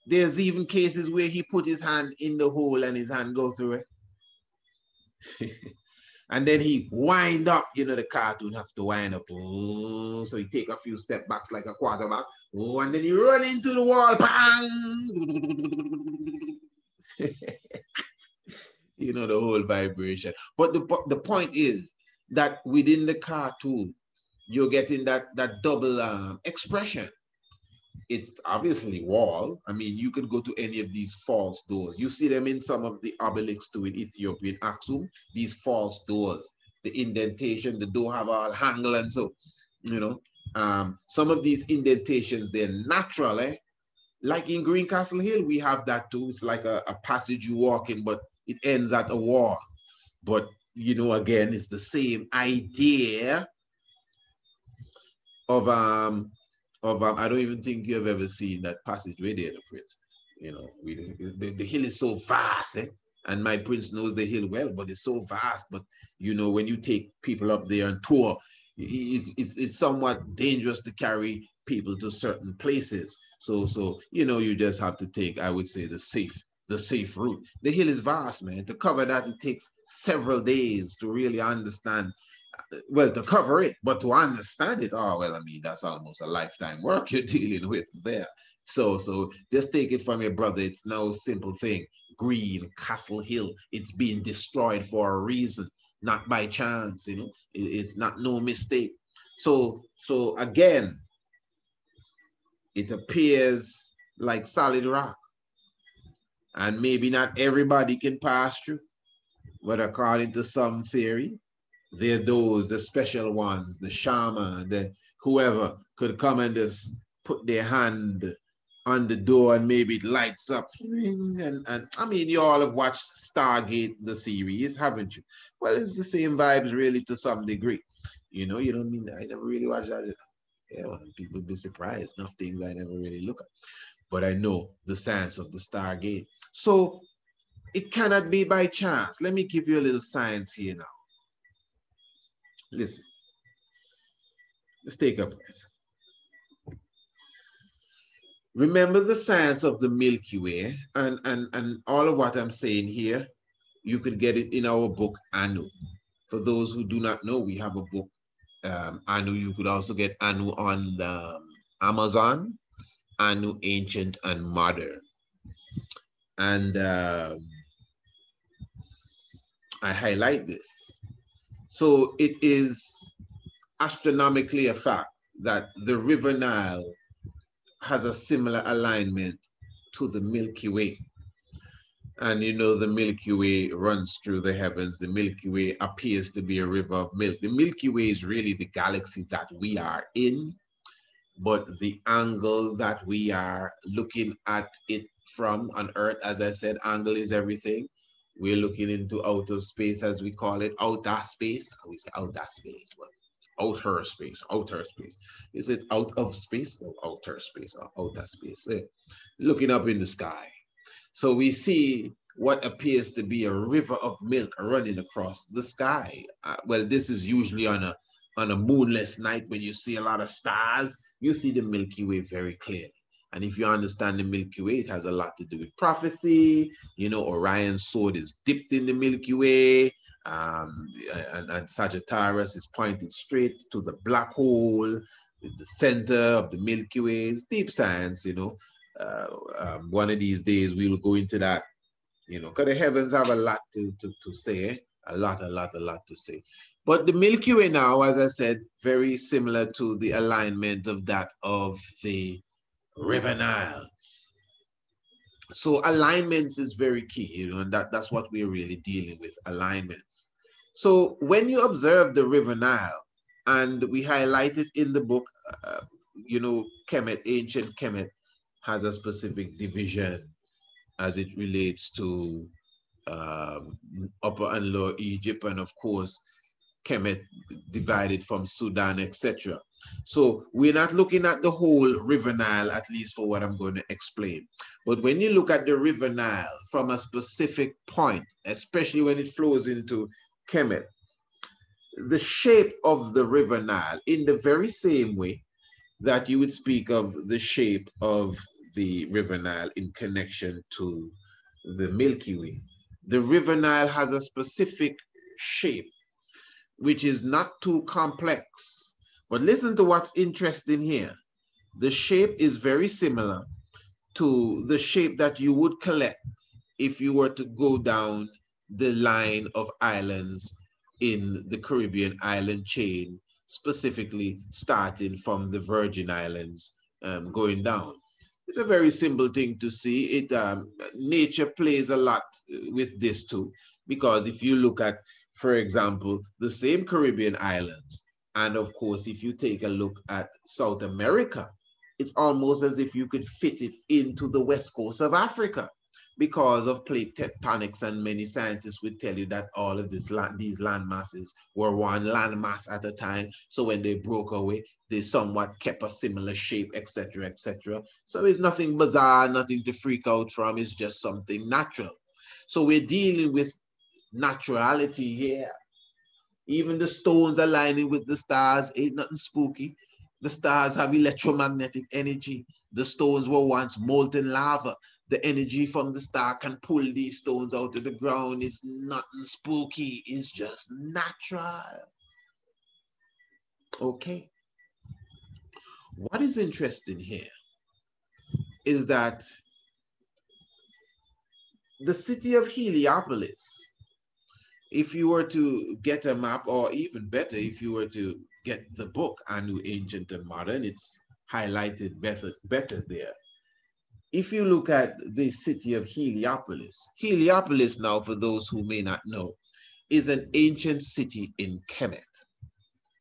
There's even cases where he put his hand in the hole and his hand go through it. And then he wind up, the cartoon have to wind up. Oh, so he take a few step backs like a quarterback. Oh, and then he run into the wall. Bang! The whole vibration. But the point is that within the cartoon, you're getting that double expression. It's obviously wall. I mean, you could go to any of these false doors. You see them in some of the obelisks too in Ethiopia, in Aksum, these false doors. The indentation, the door have all angle and so, some of these indentations, they're natural, Like in Greencastle Hill, we have that too. It's like a passage you walk in, but it ends at a wall. But, again, it's the same idea of I don't even think you've ever seen that passageway there, the Prince. The hill is so vast, and my Prince knows the hill well, but it's so vast. But when you take people up there and tour, it's somewhat dangerous to carry people to certain places. So you just have to take, I would say, the safe route. The hill is vast, man. To cover that, it takes several days to really understand. Well, to cover it, but to understand it, that's almost a lifetime work you're dealing with there. So just take it from your brother. It's no simple thing. Greencastle Hill, it's being destroyed for a reason, not by chance. It's not no mistake. So again, it appears like solid rock, and maybe not everybody can pass through, but according to some theory, they're those, the special ones, the shaman, the whoever could come and just put their hand on the door and maybe it lights up. And I mean, you all have watched Stargate, the series, haven't you? Well, it's the same vibes really to some degree. You don't mean, I never really watched that. Yeah, people be surprised. Enough things I never really look at. But I know the science of the Stargate. So it cannot be by chance. Let me give you a little science here now. Listen, let's take a breath. Remember the science of the Milky Way, and all of what I'm saying here, you could get it in our book, Anu. For those who do not know, we have a book, Anu. You could also get Anu on Amazon, Anu Ancient and Modern. And I highlight this. So it is astronomically a fact that the River Nile has a similar alignment to the Milky Way. And the Milky Way runs through the heavens. The Milky Way appears to be a river of milk. The Milky Way is really the galaxy that we are in, but the angle that we are looking at it from on Earth, as I said, angle is everything. We're looking into outer space, as we call it, outer space. We say outer space, but outer space, outer space. Is it out of space or outer space or outer space? Looking up in the sky. So we see what appears to be a river of milk running across the sky. Well, this is usually on a moonless night when you see a lot of stars. You see the Milky Way very clearly. And if you understand the Milky Way, it has a lot to do with prophecy. You know, Orion's sword is dipped in the Milky Way, and Sagittarius is pointing straight to the black hole, the center of the Milky Way. It's deep science, you know. One of these days we will go into that, you know, because the heavens have a lot to say, eh? A lot to say. But the Milky Way now, as I said, very similar to the alignment of that of the River Nile. So alignments is very key, you know, and that's what we're really dealing with, alignments. So when you observe the River Nile, and we highlight it in the book, you know, Kemet, ancient Kemet has a specific division as it relates to Upper and Lower Egypt, and of course, Kemet divided from Sudan, etc. So we're not looking at the whole River Nile, at least for what I'm going to explain. But when you look at the River Nile from a specific point, especially when it flows into Kemet, the shape of the River Nile, in the very same way that you would speak of the shape of the River Nile in connection to the Milky Way, the River Nile has a specific shape which is not too complex. But listen to what's interesting here. The shape is very similar to the shape that you would collect if you were to go down the line of islands in the Caribbean island chain, specifically starting from the Virgin Islands, going down. It's a very simple thing to see. It nature plays a lot with this too, because if you look at, for example, the same Caribbean islands, and of course, if you take a look at South America, it's almost as if you could fit it into the west coast of Africa because of plate tectonics, and many scientists would tell you that all of these land masses were one land mass at a time. So when they broke away, they somewhat kept a similar shape, etc., etc. So it's nothing bizarre, nothing to freak out from. It's just something natural. So we're dealing with naturality here. Even the stones aligning with the stars ain't nothing spooky. The stars have electromagnetic energy. The stones were once molten lava. The energy from the star can pull these stones out of the ground. It's nothing spooky. It's just natural. Okay. What is interesting here is that the city of Heliopolis, if you were to get a map, or even better, if you were to get the book, Anu, Ancient and Modern, it's highlighted better there. If you look at the city of Heliopolis, Heliopolis now, for those who may not know, is an ancient city in Kemet.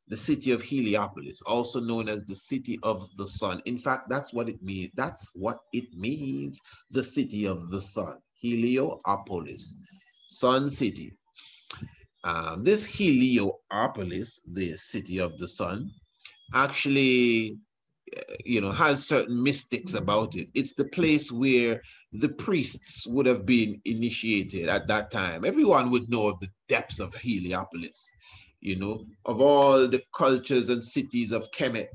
The city of Heliopolis, also known as the city of the sun. In fact, that's what it means. That's what it means, the city of the sun. Heliopolis, sun city. This Heliopolis, the city of the sun, actually, you know, has certain mystics about it. It's the place where the priests would have been initiated at that time. Everyone would know of the depths of Heliopolis. You know, of all the cultures and cities of Kemet,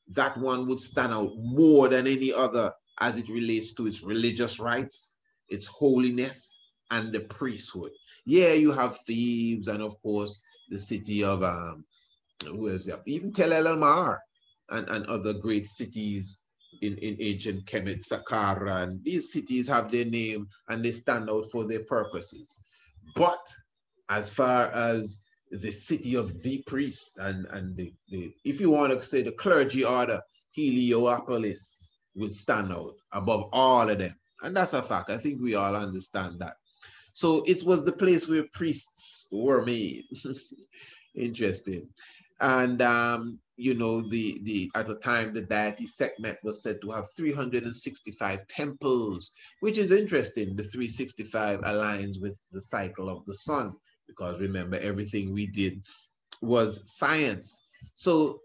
that one would stand out more than any other as it relates to its religious rites, its holiness, and the priesthood. Yeah, you have Thebes, and of course, the city of, who is that? Even Tel El Amarna and other great cities in ancient Kemet, Saqqara, and these cities have their name and they stand out for their purposes. But as far as the city of the priests and the if you want to say the clergy order, Heliopolis would stand out above all of them. And that's a fact. I think we all understand that. So it was the place where priests were made. Interesting. And you know, at the time the deity Sekhmet was said to have 365 temples, which is interesting. The 365 aligns with the cycle of the sun, because remember, everything we did was science. So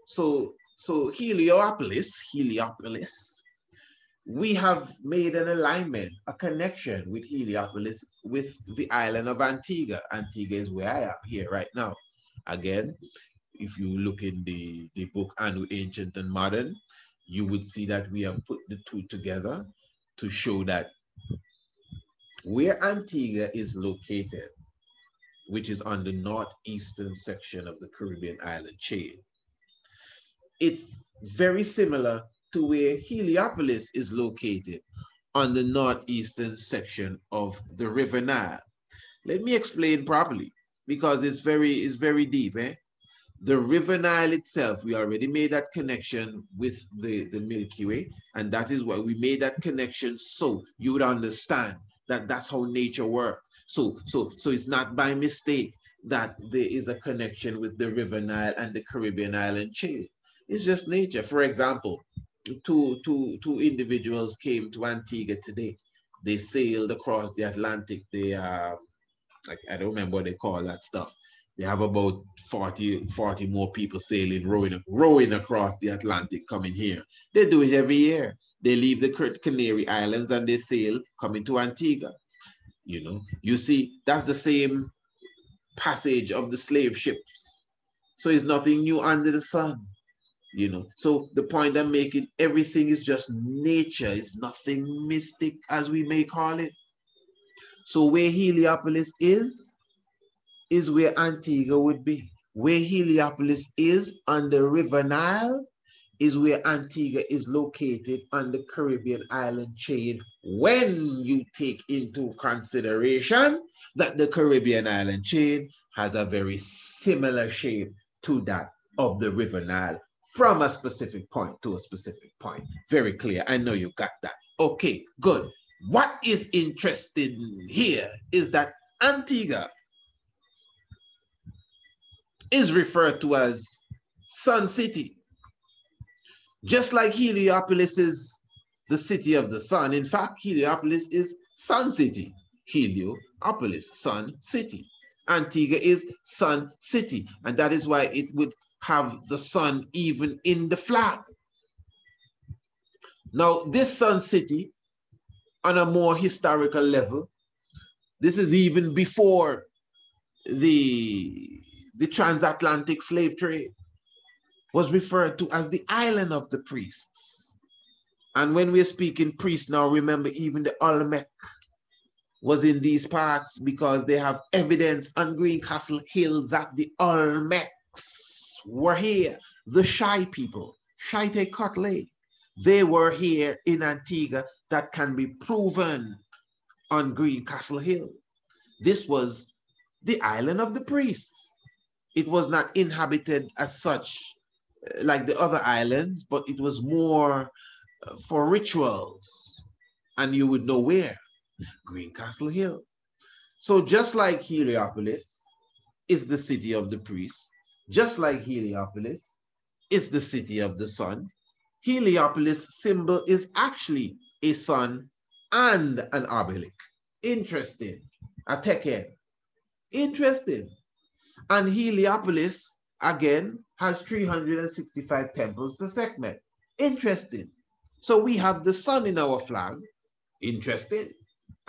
Heliopolis, we have made an alignment, a connection with Heliopolis with the island of Antigua. Antigua is where I am here right now. Again, if you look in the book Anu, Ancient and Modern, you would see that we have put the two together to show that where Antigua is located, which is on the northeastern section of the Caribbean island chain, it's very similar to where Heliopolis is located on the northeastern section of the River Nile. Let me explain properly, because it's very deep. The River Nile itself, we already made that connection with the Milky Way, and that is why we made that connection, so you would understand that that's how nature works. So it's not by mistake that there is a connection with the River Nile and the Caribbean island chain. It's just nature. For example, two individuals came to Antigua today. They sailed across the Atlantic. They like, I don't remember what they call that stuff. They have about 40 more people sailing, rowing across the Atlantic coming here. They do it every year. They leave the Canary Islands and they sail coming to Antigua. You know, you see, that's the same passage of the slave ships. So it's nothing new under the sun. You know, so the point I'm making, everything is just nature. It's nothing mystic, as we may call it. So where Heliopolis is where Antigua would be. Where Heliopolis is on the River Nile is where Antigua is located on the Caribbean island chain, when you take into consideration that the Caribbean island chain has a very similar shape to that of the River Nile, from a specific point to a specific point. Very clear. I know you got that. Okay, good. What is interesting here is that Antigua is referred to as Sun City. Just like Heliopolis is the city of the sun. In fact, Heliopolis is Sun City. Heliopolis, Sun City. Antigua is Sun City. And that is why it would have the sun even in the flag. Now, this Sun City, on a more historical level, this is even before the transatlantic slave trade, was referred to as the island of the priests. And when we're speaking priests now, remember even the Olmec was in these parts, because they have evidence on Greencastle Hill that the Olmecs were here. The Shy people, Shaite Kotle, they were here in Antigua. That can be proven on Greencastle Hill. This was the island of the priests. It was not inhabited as such like the other islands, but it was more for rituals. And you would know where? Greencastle Hill. So just like Heliopolis is the city of the priests, just like Heliopolis is the city of the sun, Heliopolis symbol is actually a sun and an obelisk. Interesting. A teken. Interesting. And Heliopolis, again, has 365 temples to Sekhmet. Interesting. So we have the sun in our flag. Interesting.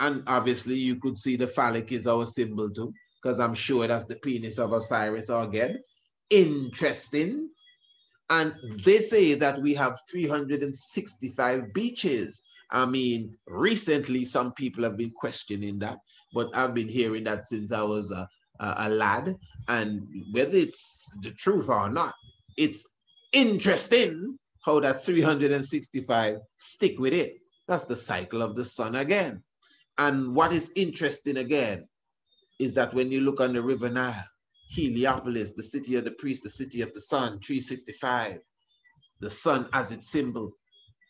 And obviously you could see the phallic is our symbol too, because I'm sure that's the penis of Osiris again. Interesting. And they say that we have 365 beaches. I mean, recently some people have been questioning that, but I've been hearing that since I was a lad. And whether it's the truth or not, it's interesting how that 365 stick with it. That's the cycle of the sun again. And what is interesting again is that when you look on the River Nile, Heliopolis, the city of the priest, the city of the sun, 365, the sun as its symbol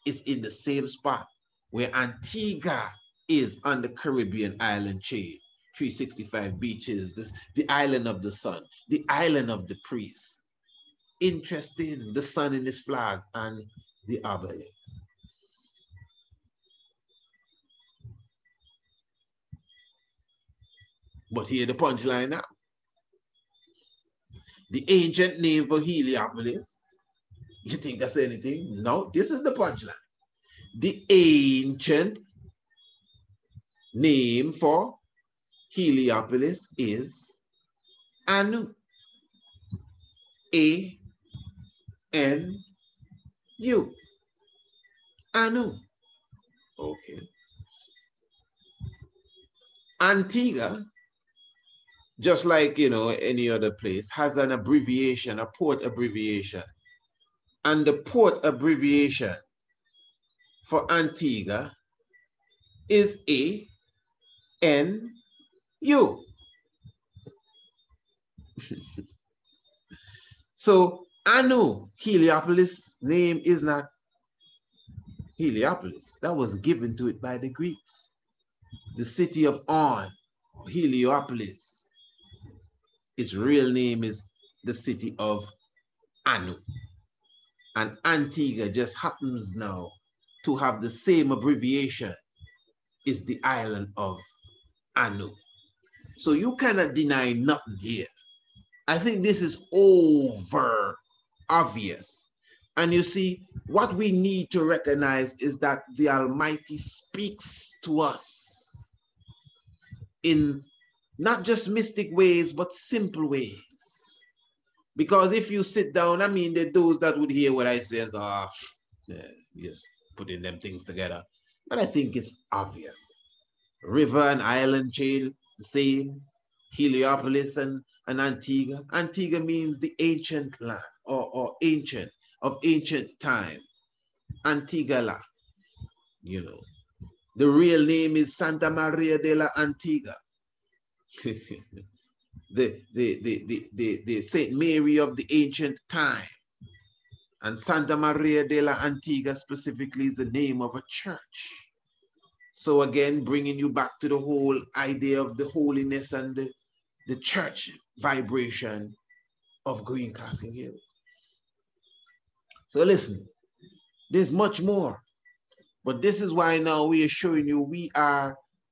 is in the same spot where Antigua is on the Caribbean island chain. 365 beaches, the island of the sun, the island of the priest. Interesting, the sun in his flag and the obelisk. But here the punchline now. The ancient name for Heliopolis, you think that's anything? No, this is the punchline. The ancient name for Heliopolis is Anu. A-N-U. Anu. Okay. Antigua, just like, you know, any other place, has an abbreviation, a port abbreviation. And the port abbreviation for Antigua is ANU. So Anu, Heliopolis, name is not Heliopolis. That was given to it by the Greeks. The city of On, Heliopolis. Its real name is the city of Anu. And Antigua just happens now to have the same abbreviation is the island of Anu. So you cannot deny nothing here. I think this is over obvious. And you see, what we need to recognize is that the Almighty speaks to us in not just mystic ways, but simple ways. Because if you sit down, I mean, there are those that would hear what I say as, just putting them things together. But I think it's obvious. River and island chain, the same. Heliopolis and Antigua. Antigua means the ancient land, or ancient, of ancient time. Antigua, you know. The real name is Santa Maria de la Antigua. the Saint Mary of the ancient time. And Santa Maria de la Antigua specifically is the name of a church. So again, bringing you back to the whole idea of the holiness and the church vibration of Greencastle Hill. So listen, there's much more, but this is why now we are showing you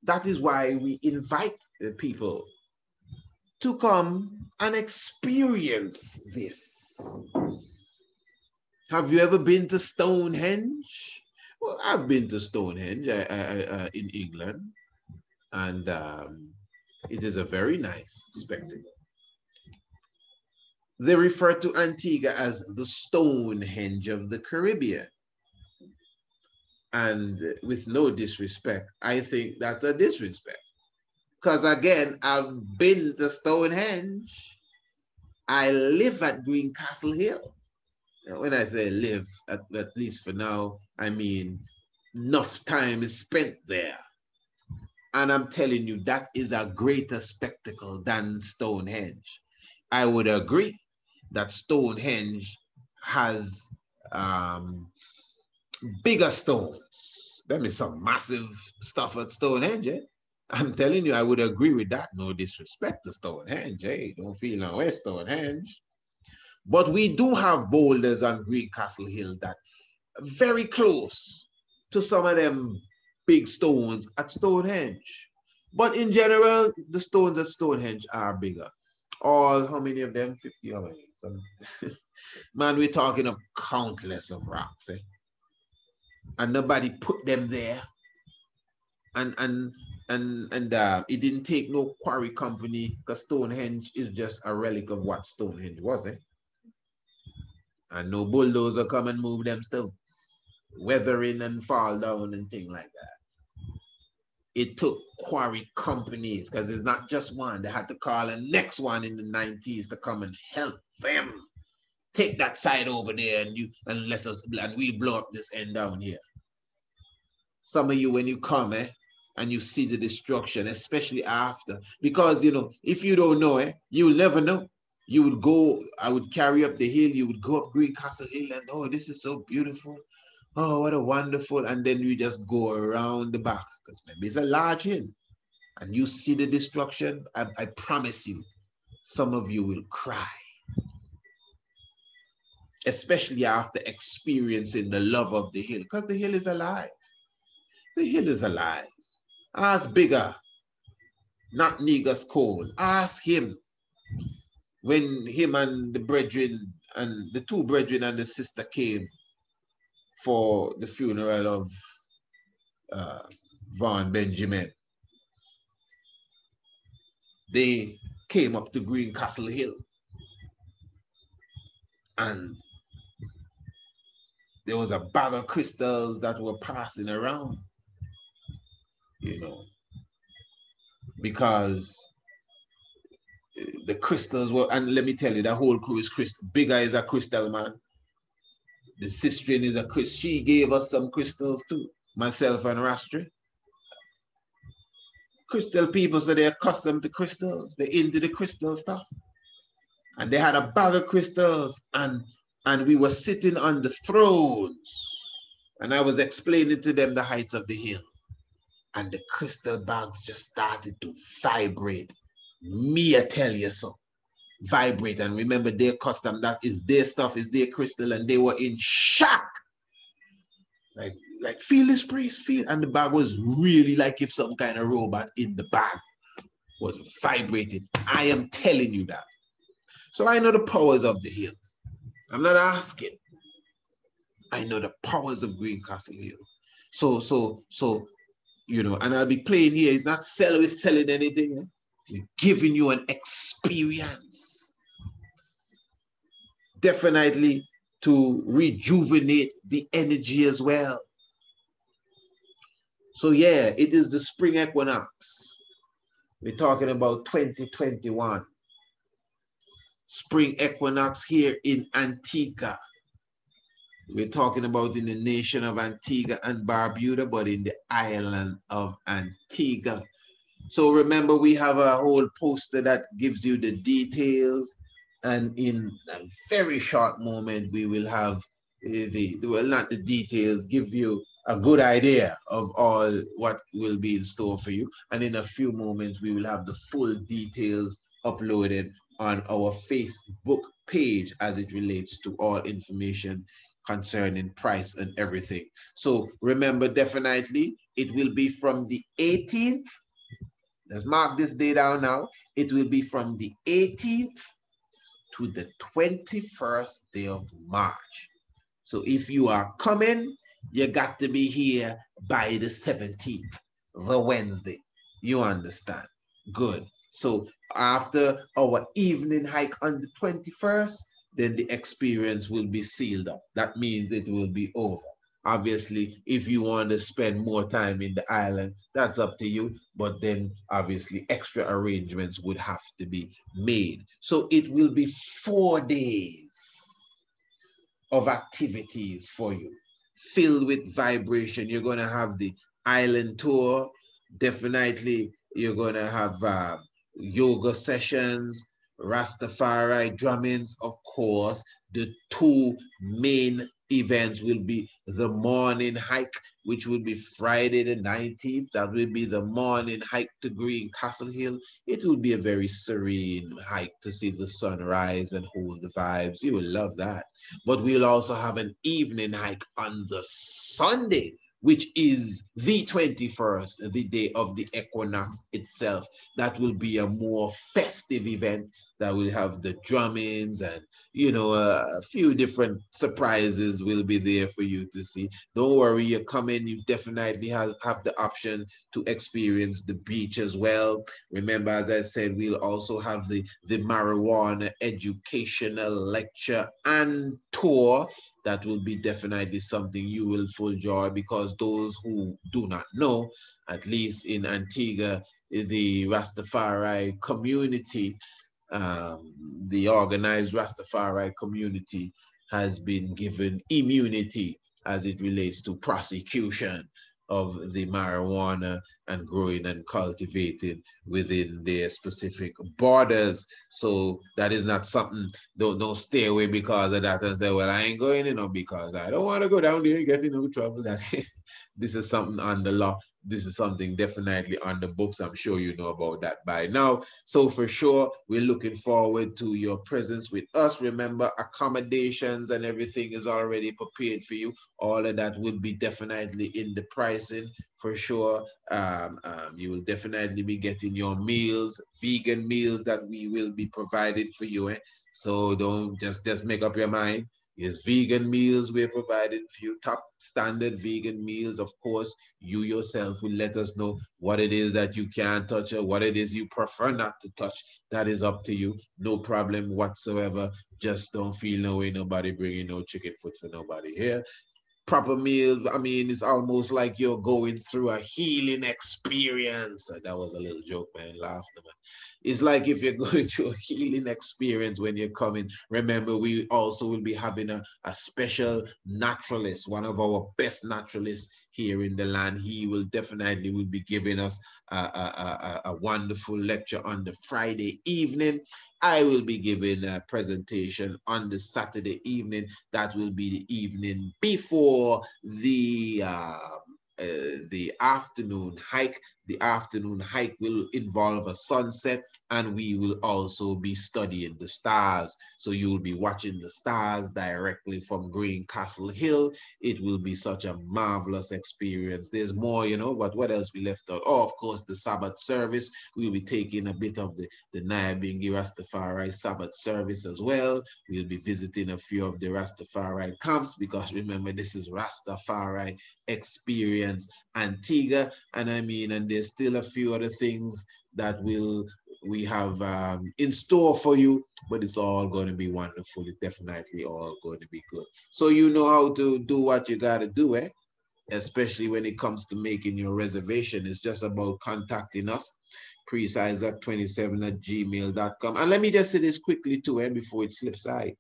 that is why we invite the people to come and experience this. Have you ever been to Stonehenge? Well, I've been to Stonehenge in England, and it is a very nice spectacle. They refer to Antigua as the Stonehenge of the Caribbean. And with no disrespect, I think that's a disrespect. Because again, I've been to Stonehenge. I live at Greencastle Hill. When I say live, at least for now, I mean enough time is spent there. And I'm telling you, that is a greater spectacle than Stonehenge. I would agree that Stonehenge has bigger stones. There is some massive stuff at Stonehenge. Eh? I'm telling you, I would agree with that. No disrespect to Stonehenge. Eh? Don't feel no way, Stonehenge. But we do have boulders on Greencastle Hill that are very close to some of them big stones at Stonehenge. But in general, the stones at Stonehenge are bigger. How many of them? 50, how many? Man, we're talking of countless of rocks. Eh? And nobody put them there. And it didn't take no quarry company, because Stonehenge is just a relic of what Stonehenge was. Eh? And no bulldozer come and move them stones, weathering and fall down and things like that. It took quarry companies, because it's not just one. They had to call the next one in the 90s to come and help them take that side over there, and we blow up this end down here. Some of you, when you come, and you see the destruction, especially after, because, you know, if you don't know, you'll never know. You would go, I would carry up the hill, you would go up Greencastle Hill, and oh, this is so beautiful. Oh, what a wonderful, and then you just go around the back, because maybe it's a large hill, and you see the destruction. I promise you, some of you will cry. Especially after experiencing the love of the hill, because the hill is alive. The hill is alive. Ask Bigger, not Negus Cole. Ask him when him and the brethren, and the two brethren and the sister came for the funeral of Von Benjamin. They came up to Greencastle Hill, and there was a bag of crystals that were passing around, you know, because the crystals were, and let me tell you, the whole crew is crystal. Bigger is a crystal man. The sister is a crystal. She gave us some crystals too, myself and Rastri. Crystal people, so they're accustomed to crystals. They're into the crystal stuff. And they had a bag of crystals, and we were sitting on the thrones. And I was explaining to them the heights of the hill. And the crystal bags just started to vibrate. Me, I tell you so. Vibrate. And remember, their custom, that is their stuff, is their crystal, and they were in shock. Like feel this praise, feel. And the bag was really like if some kind of robot in the bag was vibrating. I am telling you that. So I know the powers of the hill. I'm not asking. I know the powers of Greencastle Hill. So, you know, and I'll be playing here. It's not selling anything. Eh? We're giving you an experience. Definitely to rejuvenate the energy as well. So yeah, it is the spring equinox. We're talking about 2021. Spring equinox here in Antigua. We're talking about in the nation of Antigua and Barbuda, but in the island of Antigua. So remember, we have a whole poster that gives you the details. And in a very short moment, we will have well, not the details, give you a good idea of all what will be in store for you. And in a few moments, we will have the full details uploaded on our Facebook page as it relates to all information concerning price and everything. So remember, definitely, it will be from the 18th. Let's mark this day down now. It will be from the 18th to the 21st day of March. So if you are coming, you got to be here by the 17th, the Wednesday. You understand? Good. So after our evening hike on the 21st, then the experience will be sealed up. That means it will be over. Obviously, if you want to spend more time in the island, that's up to you. But then obviously extra arrangements would have to be made. So it will be 4 days of activities for you, filled with vibration. You're going to have the island tour. Definitely, you're going to have yoga sessions, Rastafari drummings, of course. The two main events will be the morning hike, which will be Friday the 19th. That will be the morning hike to Greencastle Hill. It will be a very serene hike to see the sunrise and hold the vibes. You will love that. But we'll also have an evening hike on the Sunday, which is the 21st, the day of the equinox itself. That will be a more festive event that will have the drummings and, you know, a few different surprises will be there for you to see. Don't worry, you're coming, you definitely have the option to experience the beach as well. Remember, as I said, we'll also have the marijuana educational lecture and tour. That will be definitely something you will full joy, because those who do not know, at least in Antigua, the Rastafari community, the organized Rastafari community has been given immunity as it relates to prosecution of the marijuana and growing and cultivating within their specific borders. So that is not something, don't stay away because of that and say, well, I ain't going, you know, because I don't want to go down there and get in no trouble. This is something on the law. This is something definitely on the books. I'm sure you know about that by now. So for sure, we're looking forward to your presence with us. Remember, accommodations and everything is already prepared for you. All of that will be definitely in the pricing for sure. You will definitely be getting your meals, vegan meals that we will be providing for you. So don't just make up your mind. Yes, vegan meals we're providing for you, top standard vegan meals. Of course, you yourself will let us know what it is that you can touch or what it is you prefer not to touch. That is up to you. No problem whatsoever. Just don't feel no way nobody bringing no chicken foot for nobody here. proper meal. I mean, it's almost like you're going through a healing experience. That was a little joke, man. Laughed, man. It's like if you're going through a healing experience when you're coming. Remember, we also will be having a special naturalist, one of our best naturalists here in the land. He will definitely will be giving us a wonderful lecture on the Friday evening. I will be giving a presentation on the Saturday evening. That will be the evening before the afternoon hike. The afternoon hike will involve a sunset, and we will also be studying the stars. So you will be watching the stars directly from Green Castle Hill. It will be such a marvelous experience. There's more, you know, but what else we left out? Oh, of course, the Sabbath service. We'll be taking a bit of the Nyabingi Rastafari Sabbath service as well. We'll be visiting a few of the Rastafari camps, because remember, this is Rastafari Experience Antigua. And I mean, and there's still a few other things that we have in store for you, but it's all going to be wonderful. It's definitely all going to be good. So you know how to do what you got to do, eh? Especially when it comes to making your reservation. It's just about contacting us, priestisaac27@gmail.com. And let me just say this quickly too, before it slips out.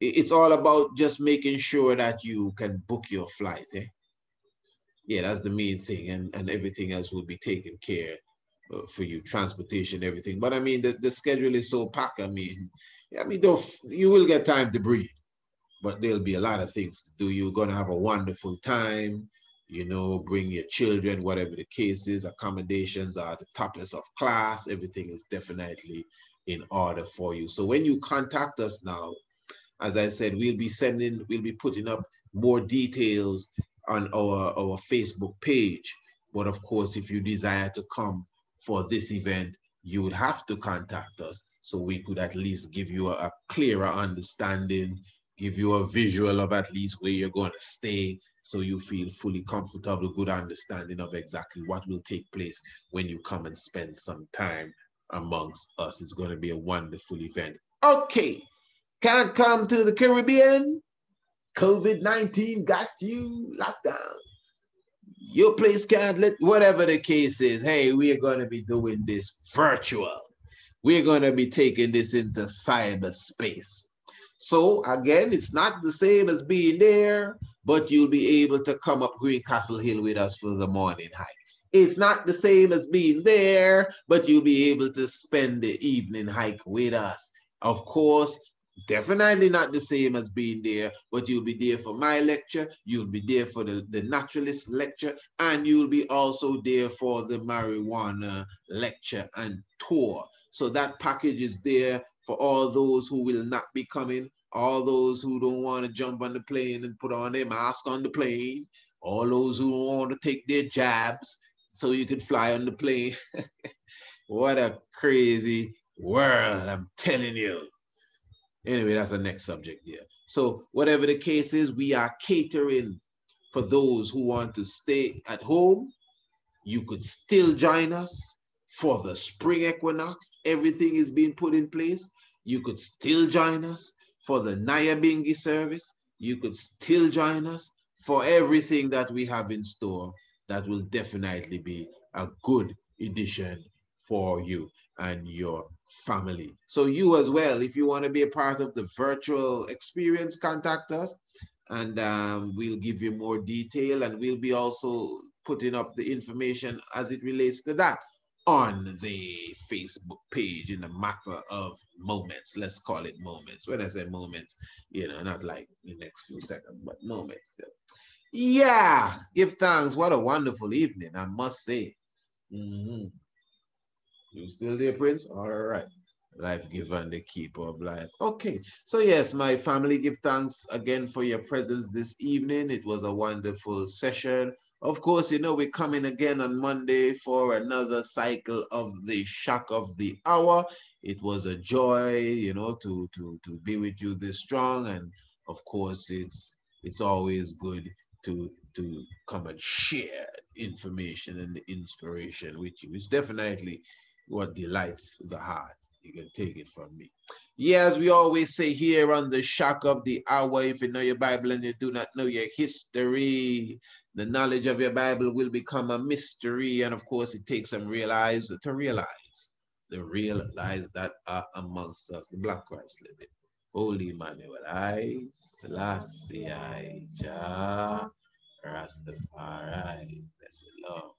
It's all about just making sure that you can book your flight, eh? Yeah, that's the main thing, and everything else will be taken care for you, transportation, everything. But I mean, the schedule is so packed. I mean, you will get time to breathe, but there'll be a lot of things to do. You're going to have a wonderful time, you know, bring your children, whatever the case is. Accommodations are the toppest of class. Everything is definitely in order for you. So when you contact us now, as I said, we'll be putting up more details on our Facebook page. But of course, if you desire to come for this event, you would have to contact us so we could at least give you a clearer understanding, give you a visual of at least where you're going to stay, so you feel fully comfortable, good understanding of exactly what will take place when you come and spend some time amongst us. It's going to be a wonderful event. Okay, can't come to the Caribbean? COVID-19 got you locked down. Your place can't let, whatever the case is, hey, we're going to be doing this virtual. We're going to be taking this into cyberspace. So again, it's not the same as being there, but you'll be able to come up Green Castle Hill with us for the morning hike. It's not the same as being there, but you'll be able to spend the evening hike with us. Of course, definitely not the same as being there, but you'll be there for my lecture, you'll be there for the naturalist lecture, and you'll be also there for the marijuana lecture and tour. So that package is there for all those who will not be coming, all those who don't want to jump on the plane and put on their mask on the plane, all those who want to take their jabs so you can fly on the plane. What a crazy world, I'm telling you. Anyway, that's the next subject there. So whatever the case is, we are catering for those who want to stay at home. You could still join us for the spring equinox. Everything is being put in place. You could still join us for the Nyabingi service. You could still join us for everything that we have in store. That will definitely be a good addition for you and your family. So you as well, if you want to be a part of the virtual experience, contact us, and we'll give you more detail, and we'll be also putting up the information as it relates to that on the Facebook page in a matter of moments. Let's call it moments. When I say moments, you know, not like the next few seconds, but moments still. Yeah, give thanks. What a wonderful evening, I must say. You still there, Prince? All right. Life giver and the keeper of life. Okay, so yes, my family, give thanks again for your presence this evening. It was a wonderful session. Of course, you know, we're coming again on Monday for another cycle of the shock of the hour. It was a joy, you know, to be with you this strong. And of course, it's always good to come and share information and the inspiration with you. It's definitely what delights the heart. You can take it from me. Yeah, as we always say here on the shock of the hour, if you know your Bible and you do not know your history, the knowledge of your Bible will become a mystery. And of course, it takes some realize to realize the real lies that are amongst us, the Black Christ living. Holy Emmanuel, I, Selassie, I, Jah, Rastafari, blessed Lord.